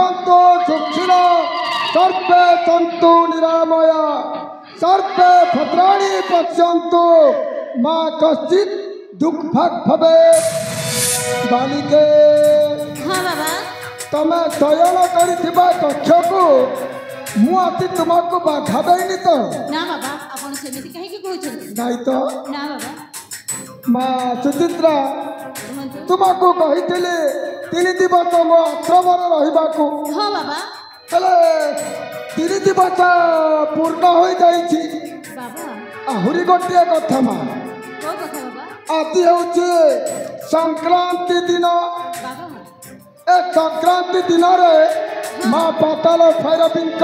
भवन्तु सुखिनो सर्वे सन्तु निरामया सर्वे भद्राणि पश्यन्तु मा कश्चित् दुःखभाग् भवेत्। बालिके हाँ बाबा तमे शयन करिथिबा कक्षको मु आति तुमको बाधा देनी तो ना बाबा आपण सेमिति कहि के कहउछन नहीं तो ना बाबा माँ सुचित्रा कहंतु तुमको कहिथिले 3 दिवस मो आश्रमर रहिबाकू हाँ बाबा हेले 3 दिवस पूर्ण हो जाइछि बाबा आहुरी गोटिए कथा माँ को कथा बाबा आदि होछि संक्रांति दिन बाबा ए संक्रांति दिन रे माँ पाताल भैरवींक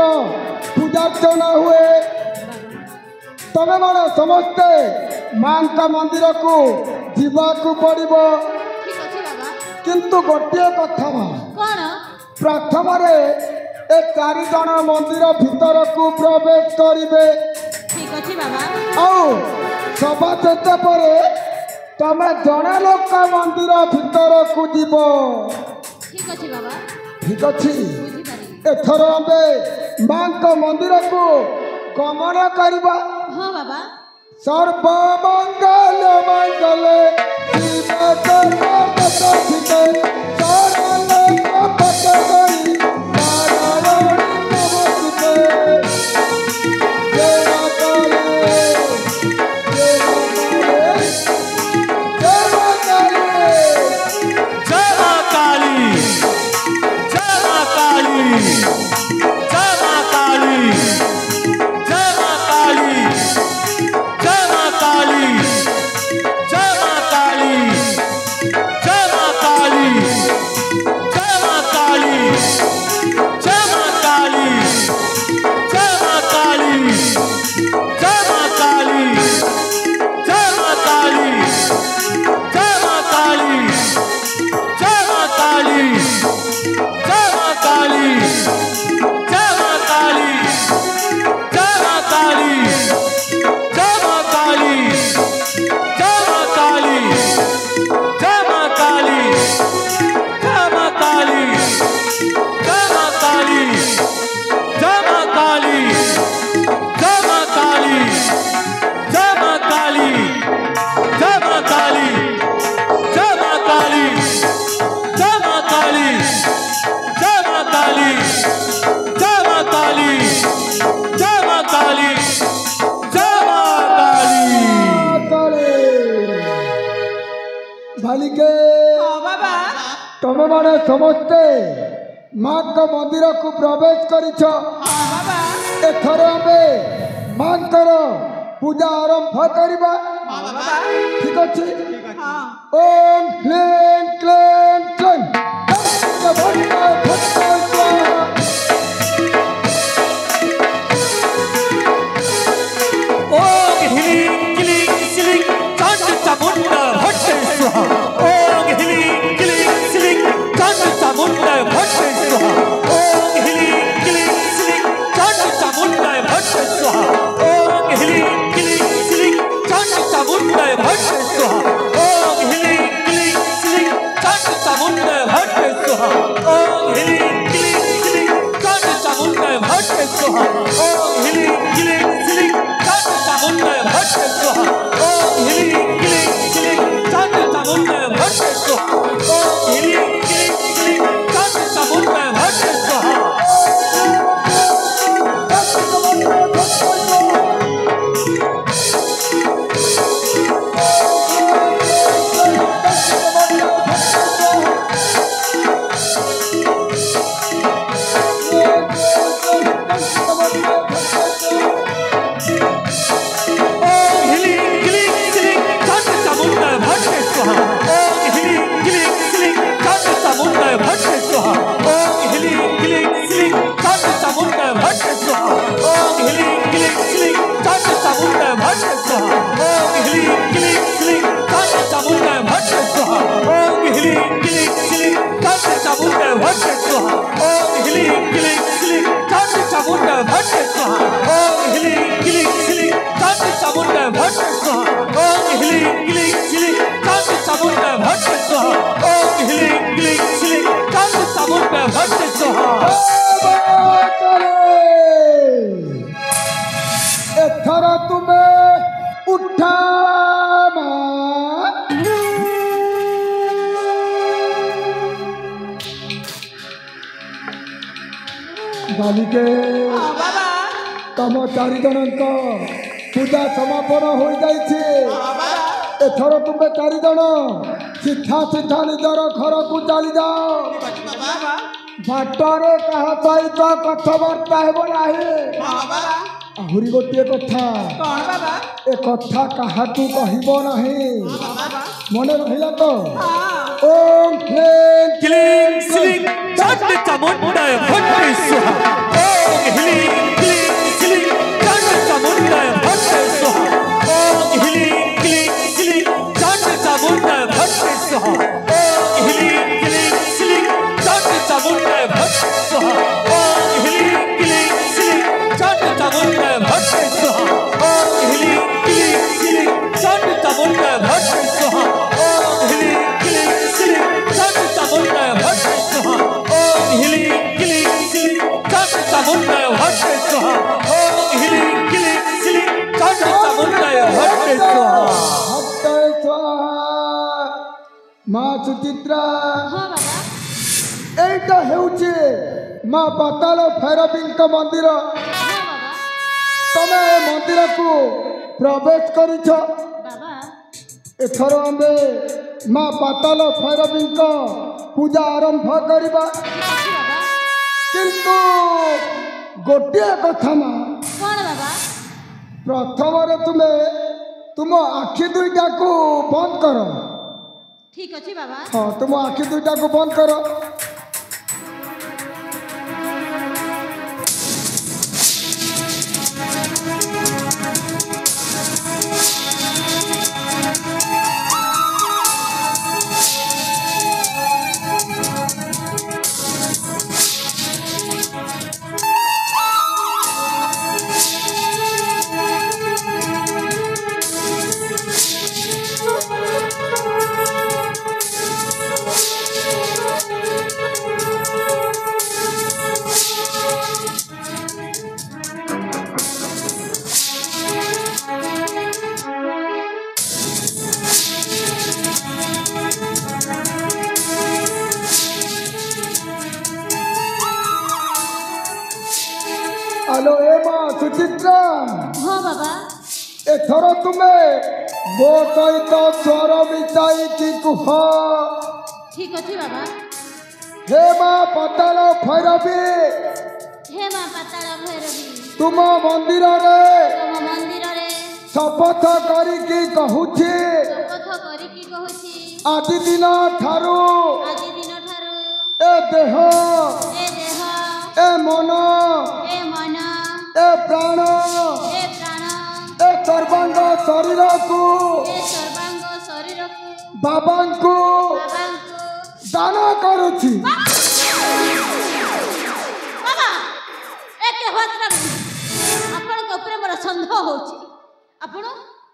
पूजार्चना हुए। तमे माने समस्ते माँ का मंदिर को जीवाकू पड़िबो ठीक अछि बाबा किंतु गोटिए कथा माँ कोन प्रथम रे ए 4 जन मंदिर भीतर को प्रवेश करिवे ठीक अछि बाबा आउ सभा जेते परे तमे जने लोक का मंदिर भीतर को जीवो ठीक अछि बाबा ठीक अछि बुझी पारी एथर आमे माँ का मंदिर को गमन करबा हाँ बाबा सर्वमंगल मंगले शिव सर्वसुते सरल पतगरी नारायणी नमस्ते जय माता बालिके बाबा तमे माने समस्ते माँ का मंदिर को प्रवेश करिछ बाबा एथर आमे माँ कर पूजा आरंभ करबा बाबा ठीक अछि हाँ ओम क्लीं क्लीं क्लीं भट्ट भट्ट स्वाहा ओम ह्रीं क्लीं श्रीं चंड चामुंड भट्ट स्वाहा ओम ह्रीं क्लीं श्रीं चंड चामुंड भट्ट स्वाहा ओम ह्रीं क्लीं श्रीं चंड चामुंड भट्ट स्वाहा ओम ह्रीं क्लीं श्रीं चंड चामुंड भट्ट स्वाहा ओम ह्रीं क्लीं श्रीं चंड चामुंड भट्ट स्वाहा ओम ह्रीं क्लीं श्रीं चंड चामुंड भट्ट स्वाहा ओम ह्रीं क्लीं श्रीं चंड चामुंड भट्ट स्वाहा ओम ह्रीं क्लीं श्रीं चंड चामुंड भट्ट स्वाहा ओम ह्रीं क्लीं श्रीं चंड चामुंड भट्ट स्वाहा भट्ट स्वाहा बालिके हाँ बाबा तम चारि जनक पूजा समापन हो जाइए हाँ बाबा एथर तुमे चारि जन सीधा सीधा निजर घर को चली जाओ बाबा बाटरे कहा सहित कथबार्ता हेब नाही हाँ बाबा आहुरी गोटे कथा कौन बाबा ए कथा काहाकू कहब नाही हाँ बाबा मने रहिला तो हाँ ओम ह्लीं क्लीं क्लीं चंड चामुंडाय भट्टे स्वाहा ओम ह्लीं क्लीं क्लीं चंड चामुंडाय भट्टे स्वाहा ओम ह्लीं क्लीं क्लीं चंड चामुंडाय भट्टे स्वाहा ओम ह्लीं क्लीं क्लीं चंड चामुंडाय भट्टे स्वाहा ओम ह्लीं क्लीं क्लीं चंड चामुंडाय भट्टे स्वाहा ओम ह्लीं क्लीं क्लीं चंड चामुंडाय भट्टे स्वाहा ओम ह्लीं क्लीं क्लीं चंड चामुंडाय भट्टे स्वाहा ओम ह्लीं क्लीं क्लीं चंड चामुंडाय भट्टे स्वाहा ओम ह्लीं क्लीं क्लीं चंड चामुंडाय भट्टे स्वाहा हट्टे स्वाहा माँ सुचित्रा ହଁ ବାବା एटा हेउचे माँ पाताल भैरवीଙ୍କ मंदिर ହଁ ବାବା तमे ए मंदिर को प्रवेश करिछ ବାବା एथर आमे माँ पाताल भैरवीଙ୍କ पूजा आरंभ करबा ଠିକ ଅଛି ବାବା किंतु गोटे कथा माँ କ'ଣ ବାବା प्रथम तुमे तुम आखि दुईटा को बंद कर ଠିକ ଅଛି ବାବା हाँ तुम आखि दुईटा को बंद कर हेलो ए माँ सुचित्रा ହଁ ବାବା एथर तुमे मो सहित स्वर मिसाई की कुह ଠିକ ଅଛି ବାବା हे माँ पाताल भैरवी ହେ ମା ପାତାଳ ଭୈରବୀ तुम मंदिर रे ତମ ମନ୍ଦିରରେ शपथ करिकी कहूची ଶପଥ କରିକି କହୁଛି आज दिन ठारू ଆଜି ଦିନଠାରୁ ए देह ଏ ଦେହ ए मन ଏ ମନ ए प्राण ଏ ପ୍ରାଣ ए सर्वांग शरीर को ଏ ସର୍ବାଙ୍ଗ ଶରୀରକୁ बाबा को ବାବାଙ୍କୁ दान करुची ବାବା ଏତେ ହତ୍ରା ଆପଣଙ୍କ ଉପରେ ମୋର ସନ୍ଦେହ ହେଉଛି ଆପଣ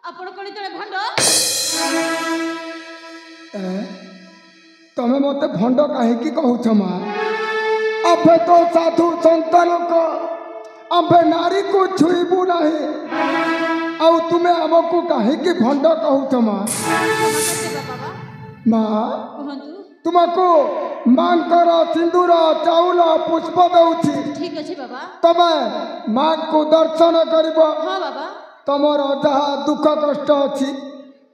ଆପଣ କଣ ଜଣେ ଭଣ୍ଡ तमे मते भंड काहेकी कहूछ माँ अबे तो साधु संतान को अबे नारी को छुईबू नहीं आउ तुमे हमको काहेकी भंड कहूछ माँ ବାବା माँ କୁହନ୍ତୁ तुमको मांकर सिंदूर चाउल पुष्प दउछि ଠିକ ଅଛି ବାବା तमे माँ को दर्शन करिब ହଁ ବାବା तमर जहाँ दुख कष्ट अछि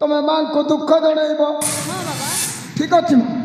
तमे माँ को दुख जणैब ହଁ ବାବା ठीक अछि माँ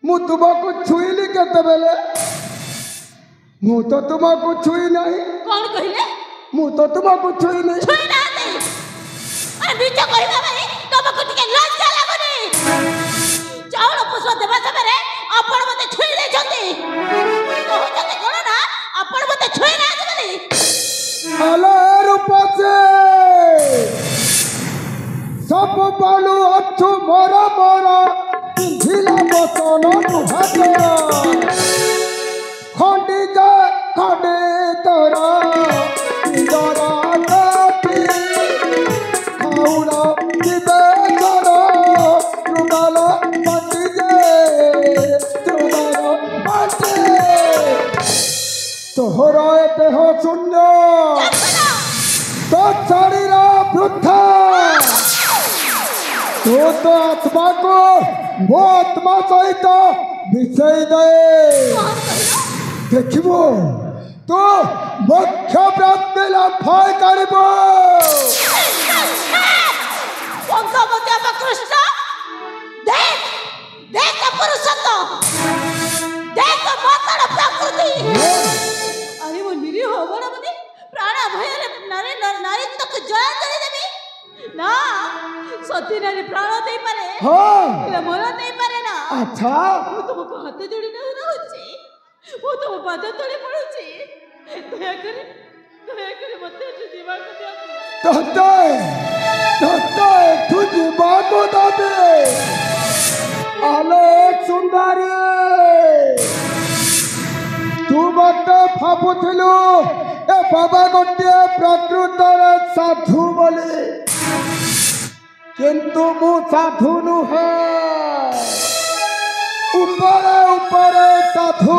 मु तुमको छुईली केते बेले मु तो तुमको छुई नहीं कौन कहले मु तो तुमको छुई नहीं छुई ना दे अरे बीच कहबा भाई तुमको टिके लज्जा लागुनी चाउल पुष्प देबा समय आपण मते छुई दे जंती कहते कोन ना आपण मते छुई ना जबली अले रूपसे सब बालू अच्छु मोरा मोरा ढिला बसनो तुहाते खंडी जा खंडे तोरा इंदरा काटी खाउरा दिबे तोरा रुमाला पाटी जे रुमाला पाटी तोहरा देह शून्य तो शरीर वृथा तो आत्मा को वो आत्मा सहित मिसई दे देखिबो तो मोक्ष प्राप्ति लाभ करिबो पंकवती अब कृष्ण देख देख पुरुषत्व देख मातड़ प्रकृति अरे वो निरीह बड़ा मने प्राण भय नारी नारी तक जय जय देवी ना सती नारी प्राण दे पारे हां मन दे पारे ना अच्छा वो तुमको हाथ जोड़ी न रहउची वो तुम पाद तळे पडुची दया करे मते जीवा को दे तोते तू जीवा को दे आलोक सुंदरी तू मते भाबुथिलु ए बाबा गोटे प्रकृतर साधु बोली किंतु मु साधु नुहे ऊपर ऊपर साधु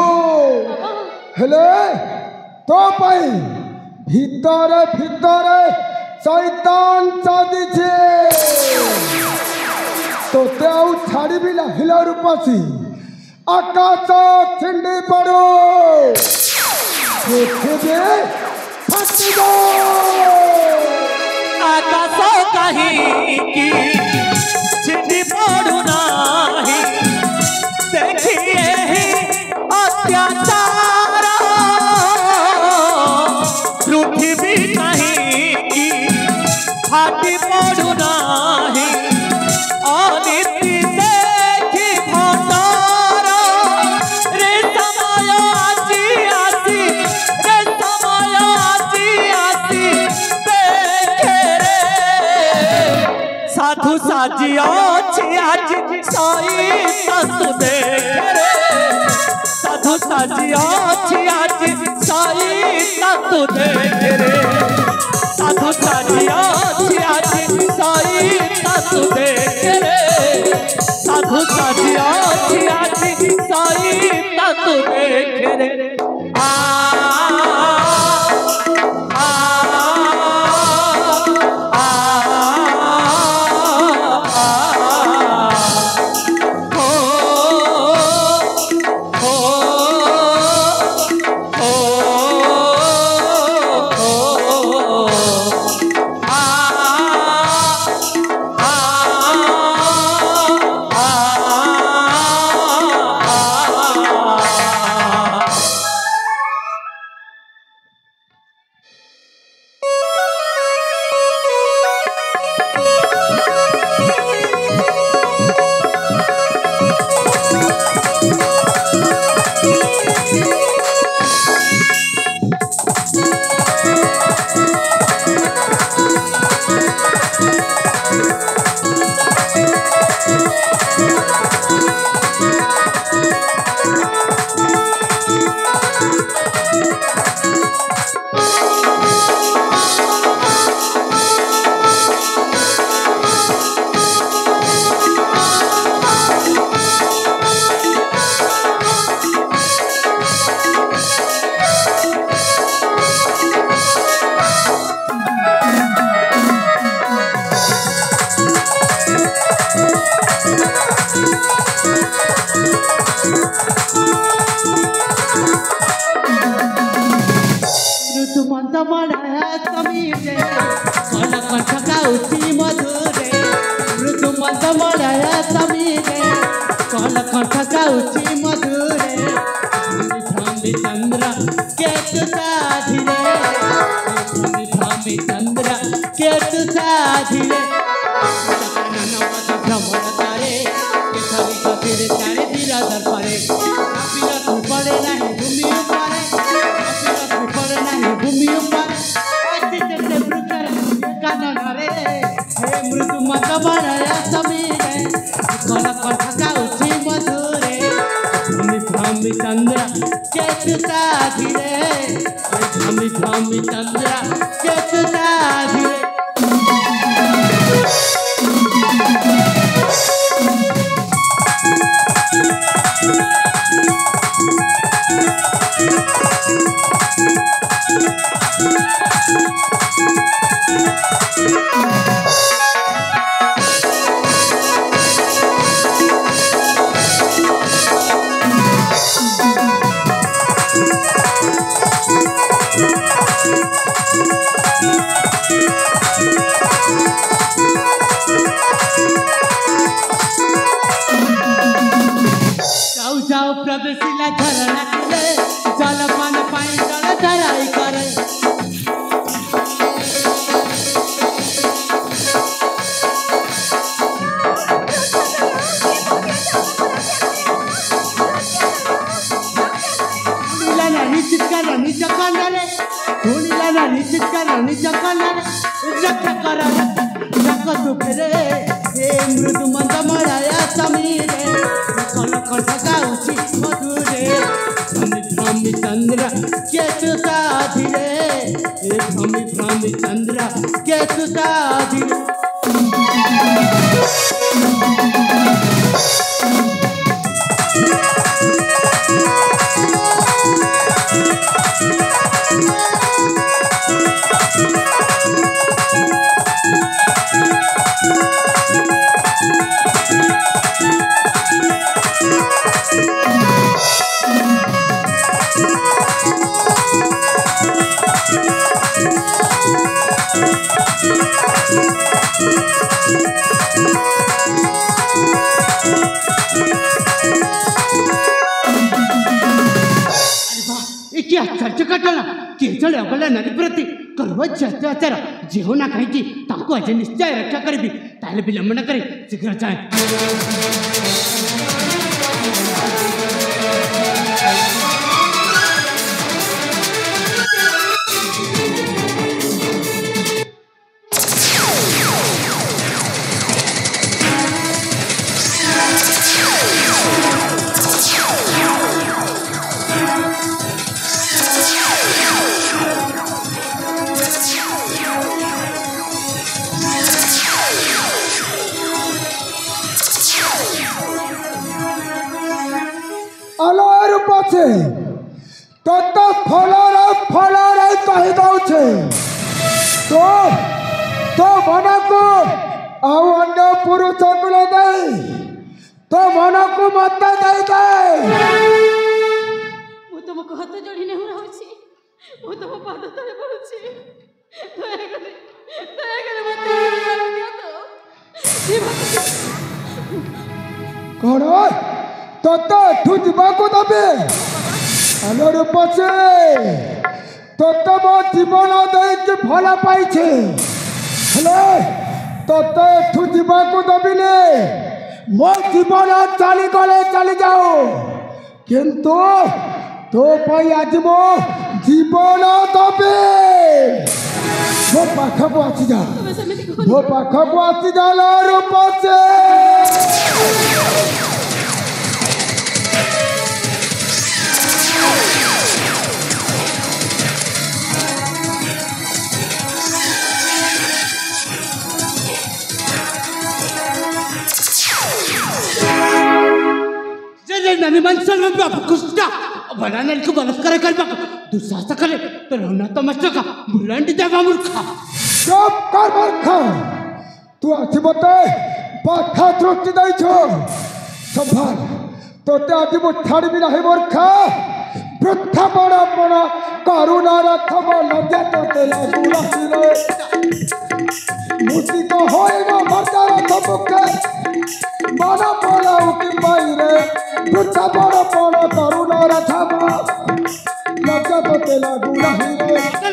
हेले तो पाई भीतर भीतर शैतान चादी छे तो ते आउ छाड़ी भी हिला रूपासी आकाश छिंडी पड़ो पृथ्वी फट दो आकाश कहीं की छिंडी पड़ू नाही देखिए अत्याचार पृथ्वी कहीं की फाटी पड़ू नाही अनिति देखी भंडार रे समय आजी आसी रे समय आजी आसी देखे रे साधु साजी अछि आज साई ससु देखे रे साधु साजी अछि आज साई ससु देखे रे साधु साजी अछि आज साई ससु देखे रे साधु साजी अछि आज साई ससु देखे रे कल कंठ गाउची मधुरे भ्रमि चंद्र केतु साधिरे भ्रमि चंद्र केतु साधिरे भ्रमण करे केसरी गतिर चारि दिरादर परे कपिलत पड़े नहीं भूमि ऊपर कपिलत पड़े नहीं भूमि ऊपर ऐसे जैसे मृतर कानन रे हे मृदु मत बनाया समीरे कल कंठ गाउची मधुरे भ्रमि चंद्र केतु साधिरे भ्रमि चंद्र केतु साधिरे जाओ प्रवेशिला झरना कुले जलपान पाई जल धराई करे लीला निश्चित कर निज कन्नरे लीला निश्चित कर निज कन्नरे रक्षा कर रख सुखरे हे मृदु मंद मराया समीरे कल कंठ गाउची मधुरे भ्रमि चंद्र केतु साधिरे भ्रमि चंद्र केतु साधिरे चर्चा घटना केजल अबला नारी प्रति करव अत्याचार जेहो ना कहीं आज निश्चय रक्षा करी ताले विलंब न करे शीघ्र जाए तत फलरे कही दौचे तो मन को अन्य पुरुष को दे तो मन को मत दे मु तुमको हाथ जोड़ी नहीं रहूची मु तुम पाद तले पड़ुची दया करे मत मार दिया तो कौन तत ठु जीवा को दबे अलर पछे तत मो जीवन देके फल पाइछे हेले तत ठु जीवा को दबिले मो जीवन चली गले चली जाओ किंतु तो पाई आज मो जीवन दबे मो पाख को आसी जा मो पाख को आसी जा अलर पछे ननी मनसल में बाप कुस्ता बनाने को बलात्कार कर बाप दुस्साहस करे तो रोना तमाशा का बुलंद देवा मूर्खा चुप कर मूर्खा तू आछि बते पाखा दृष्टि दै छो संभाल तोते आज मु छाड़बी नाही मूर्खा वृथा बड़ा बड़ा करुणा रखब लज्जा तोते लागुला सिरे मुसी को होएगा मर्दार सबके मन पलाऊ कि माइरे वृथा बड़ पण करुण रथम लज्जा तो तेला गुनाही रे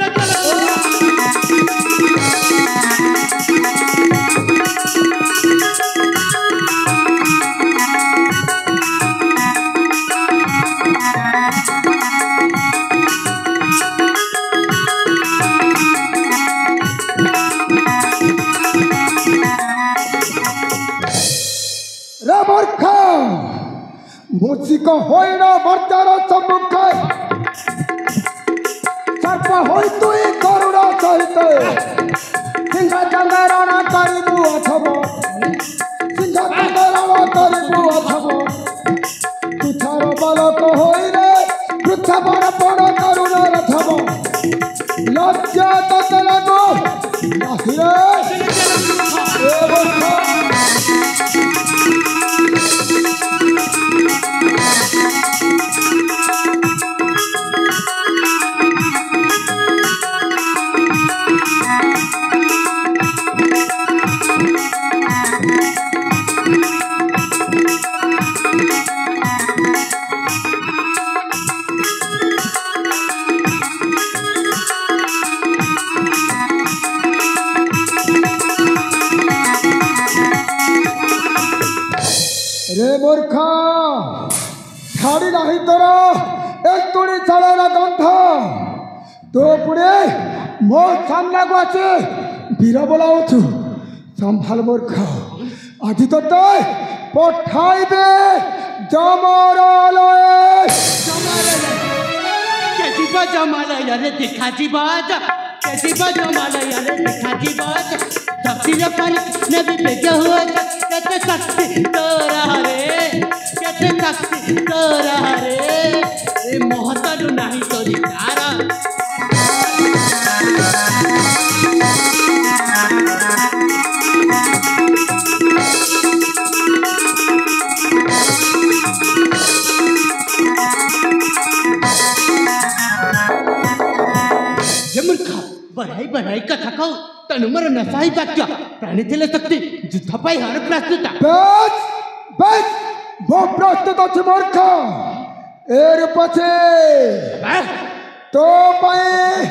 मूर्छिक होइन मर्त्यार सम्मुख सर्प होइ तुई करुण सहित सिंह चंद्रण करिबु अथब सिंह चंद्रण करिबु अथब तुछार बालक होइ रे वृथा बड़ पण करुण रथब लज्जा तते लागो नाही रे रे मूर्ख छाड़ी नहीं तोरा एक तुड़ी छाड़ार गंध तो पुणे मो सामने को आसे वीर बोलाऊ संभाल मूर्ख आज तो पठाइबे जमरालय जमालय रे देखा जीवा जमालय रे देखा जीवा धरती पर नबी बेज हुआ केते शक्ति तोरा रे केते शक्ति तोरा रे ए महतडु नाही तोरी तारा मूर्खा बढ़ाई कथा कहू तेणु मोर नशाही वाक्य प्राणी थिले शक्ति युद्ध पाई हर प्रस्तुत बस बस वो प्रस्तुत अच्छे मूर्ख एर पछे तो पाई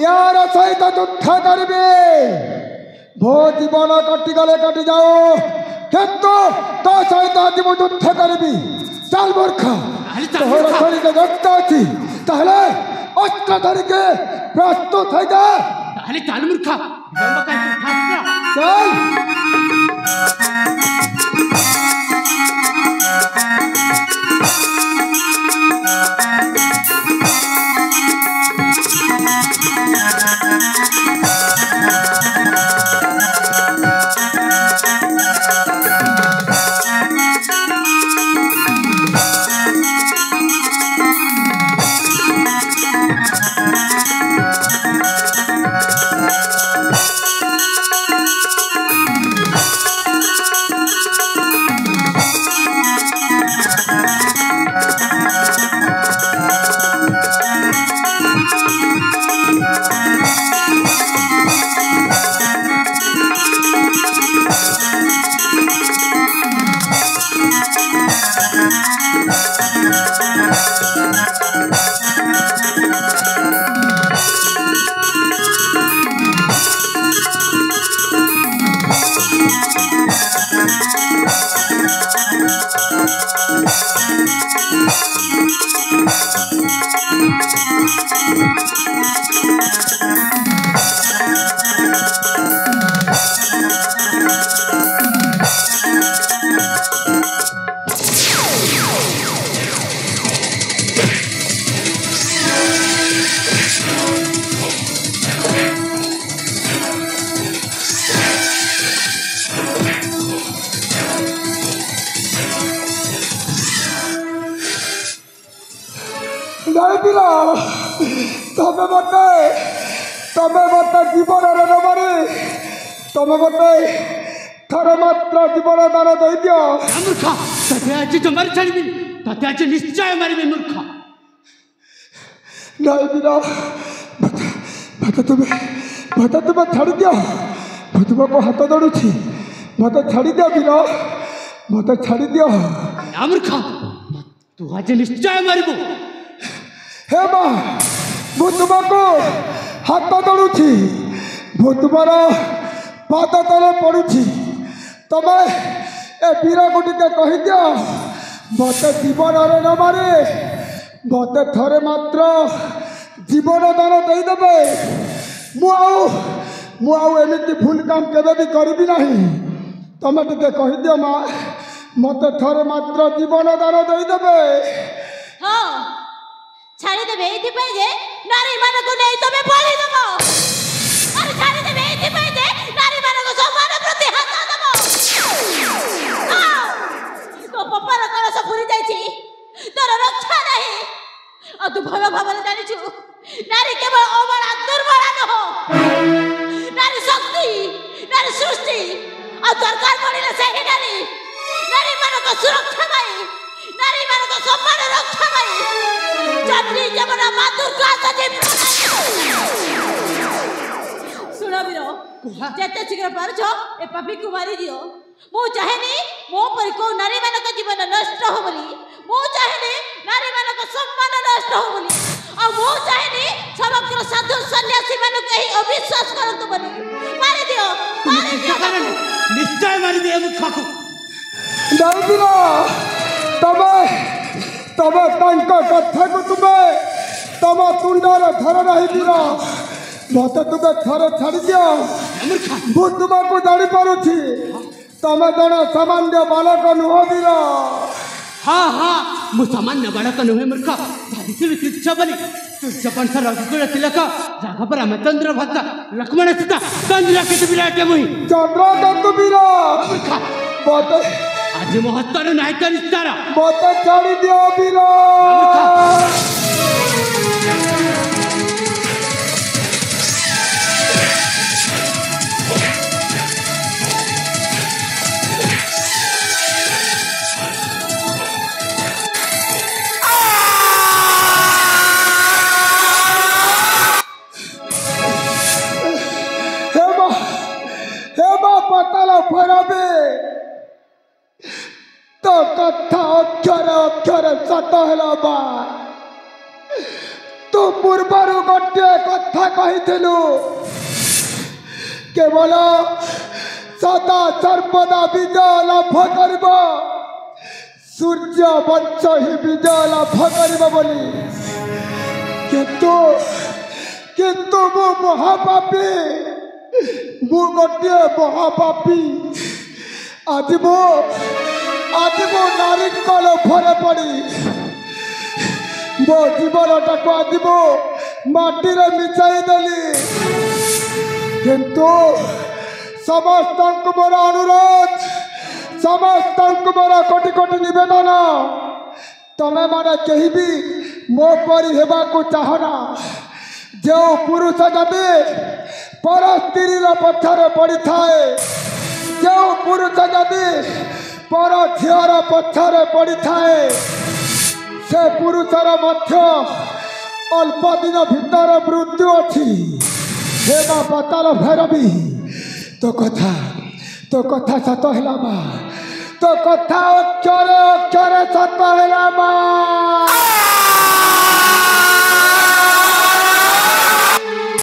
यार सहित युद्ध करिबे भो जीवन कटि गले कटि जाओ किंतु तो सहित आज मु युद्ध करिबी चल मूर्ख तोहर शरीर रक्त अछि ताहले अस्त्र धरिके प्रस्तुत है जा ताहले चल मूर्ख जंब का फास्ट तमे मत जीवन नबारे तमे मत थर मात्र जीवन दान दे दियो मूर्ख तते आज जमार छाड़बी तते आज निश्चय मारबी मूर्ख नहीं बिना मत तुम्हें छाड़ी दियो तुमको हाथ दौड़ुची मत छाड़ी दियो बिना मत छाड़ी दियो मूर्ख तू आज निश्चय मारिबु हे माँ मु तुमको हाथ दौड़ुची मु तुम पाद तले पड़ुची तमे ए वीर को टिके कही दियो मत जीवन न मारे मत थरे मात्र जीवन दान देदेवे मु एमती भूल काम केवे भी करी ना तमें टिके कही दियो माँ मत थरे मात्र जीवन दान देदेवे हाँ छाड़ी देबे एथि जे नारी मान को नहीं तमे बलि देबो अरे छाड़ी देबे एथि जे नारी मान को सम्मान प्रति हाथ देबो तो पप्पार कलश पुरी जाइछि तोर रक्षा नहीं आ तू भल भावना जानिछु नारी केवल अबला दुर्बला न हो नारी शक्ति नारी सृष्टि आ दरकार पड़िले सही नारी मान को सुरक्षा पाई नारी मान को सम्मान रक्षा पाई जबरी जबना मां दुर्गा सजे सुनो वीरो जेते शीघ्र पारछो ए पापी को मारी दियो मु चाहेनी मो पर को नारी मान को जीवन नष्ट हो बोली मु चाहेनी नारी मान को सम्मान नष्ट हो बोली आ मु चाहेनी समग्र साधु सन्यासी मान को ही अविश्वास करंतु बोली मारी दियो निश्चय मारी दियो मूर्ख को दाऊदिनो तमे कथा को तुम्हें तम तुंडर थर रही वीर मत तुम्हें थर छाड़ दियो मु तुमको जानी पारुछि तमे जन सामान्य बालक नुह वीर हाँ हाँ मु सामान्य बालक नुहे मूर्ख भाविथिलु तुच्छ बोली तुच्छ पंथ रघुकुल तिलक राघव रामचंद्र भक्त लक्ष्मण सीता चंद्रकेतु विराट मुहि चंद्रकेतु वीर मत आज महत्तर नायक निस्तार मत छाड़ी दियो वीर हेमा पताल भरबे तो कथा अक्षर अक्षर सत है तू पूर्वर गोटे कथा कही केवल सदा सर्वदा विजय लाभ कर सूर्य वंश ही विजय लाभ कर बोली किंतु मु महापापी मु गोटे महापापी आज मु नारी लोभरे पड़ी मो जीवनटा को आज मु माटी मिसाई देली किंतु समस्त मोर अनुरोध समस्त मोर कोटि कोटि निवेदन तमें माने कहीं भी मो परी हेबा को चाहना जो पुरुष जदि पर स्त्री पछरे पड़ी थाए जो पुरुष जदि पर झीर पछरे पड़ी थाए से पुरुषर मध्य अल्प दिन भीतर मृत्यु अच्छी हेमा पताल भैरवी तो कथा सत है तो कथा अक्षरे अक्षरे सत है।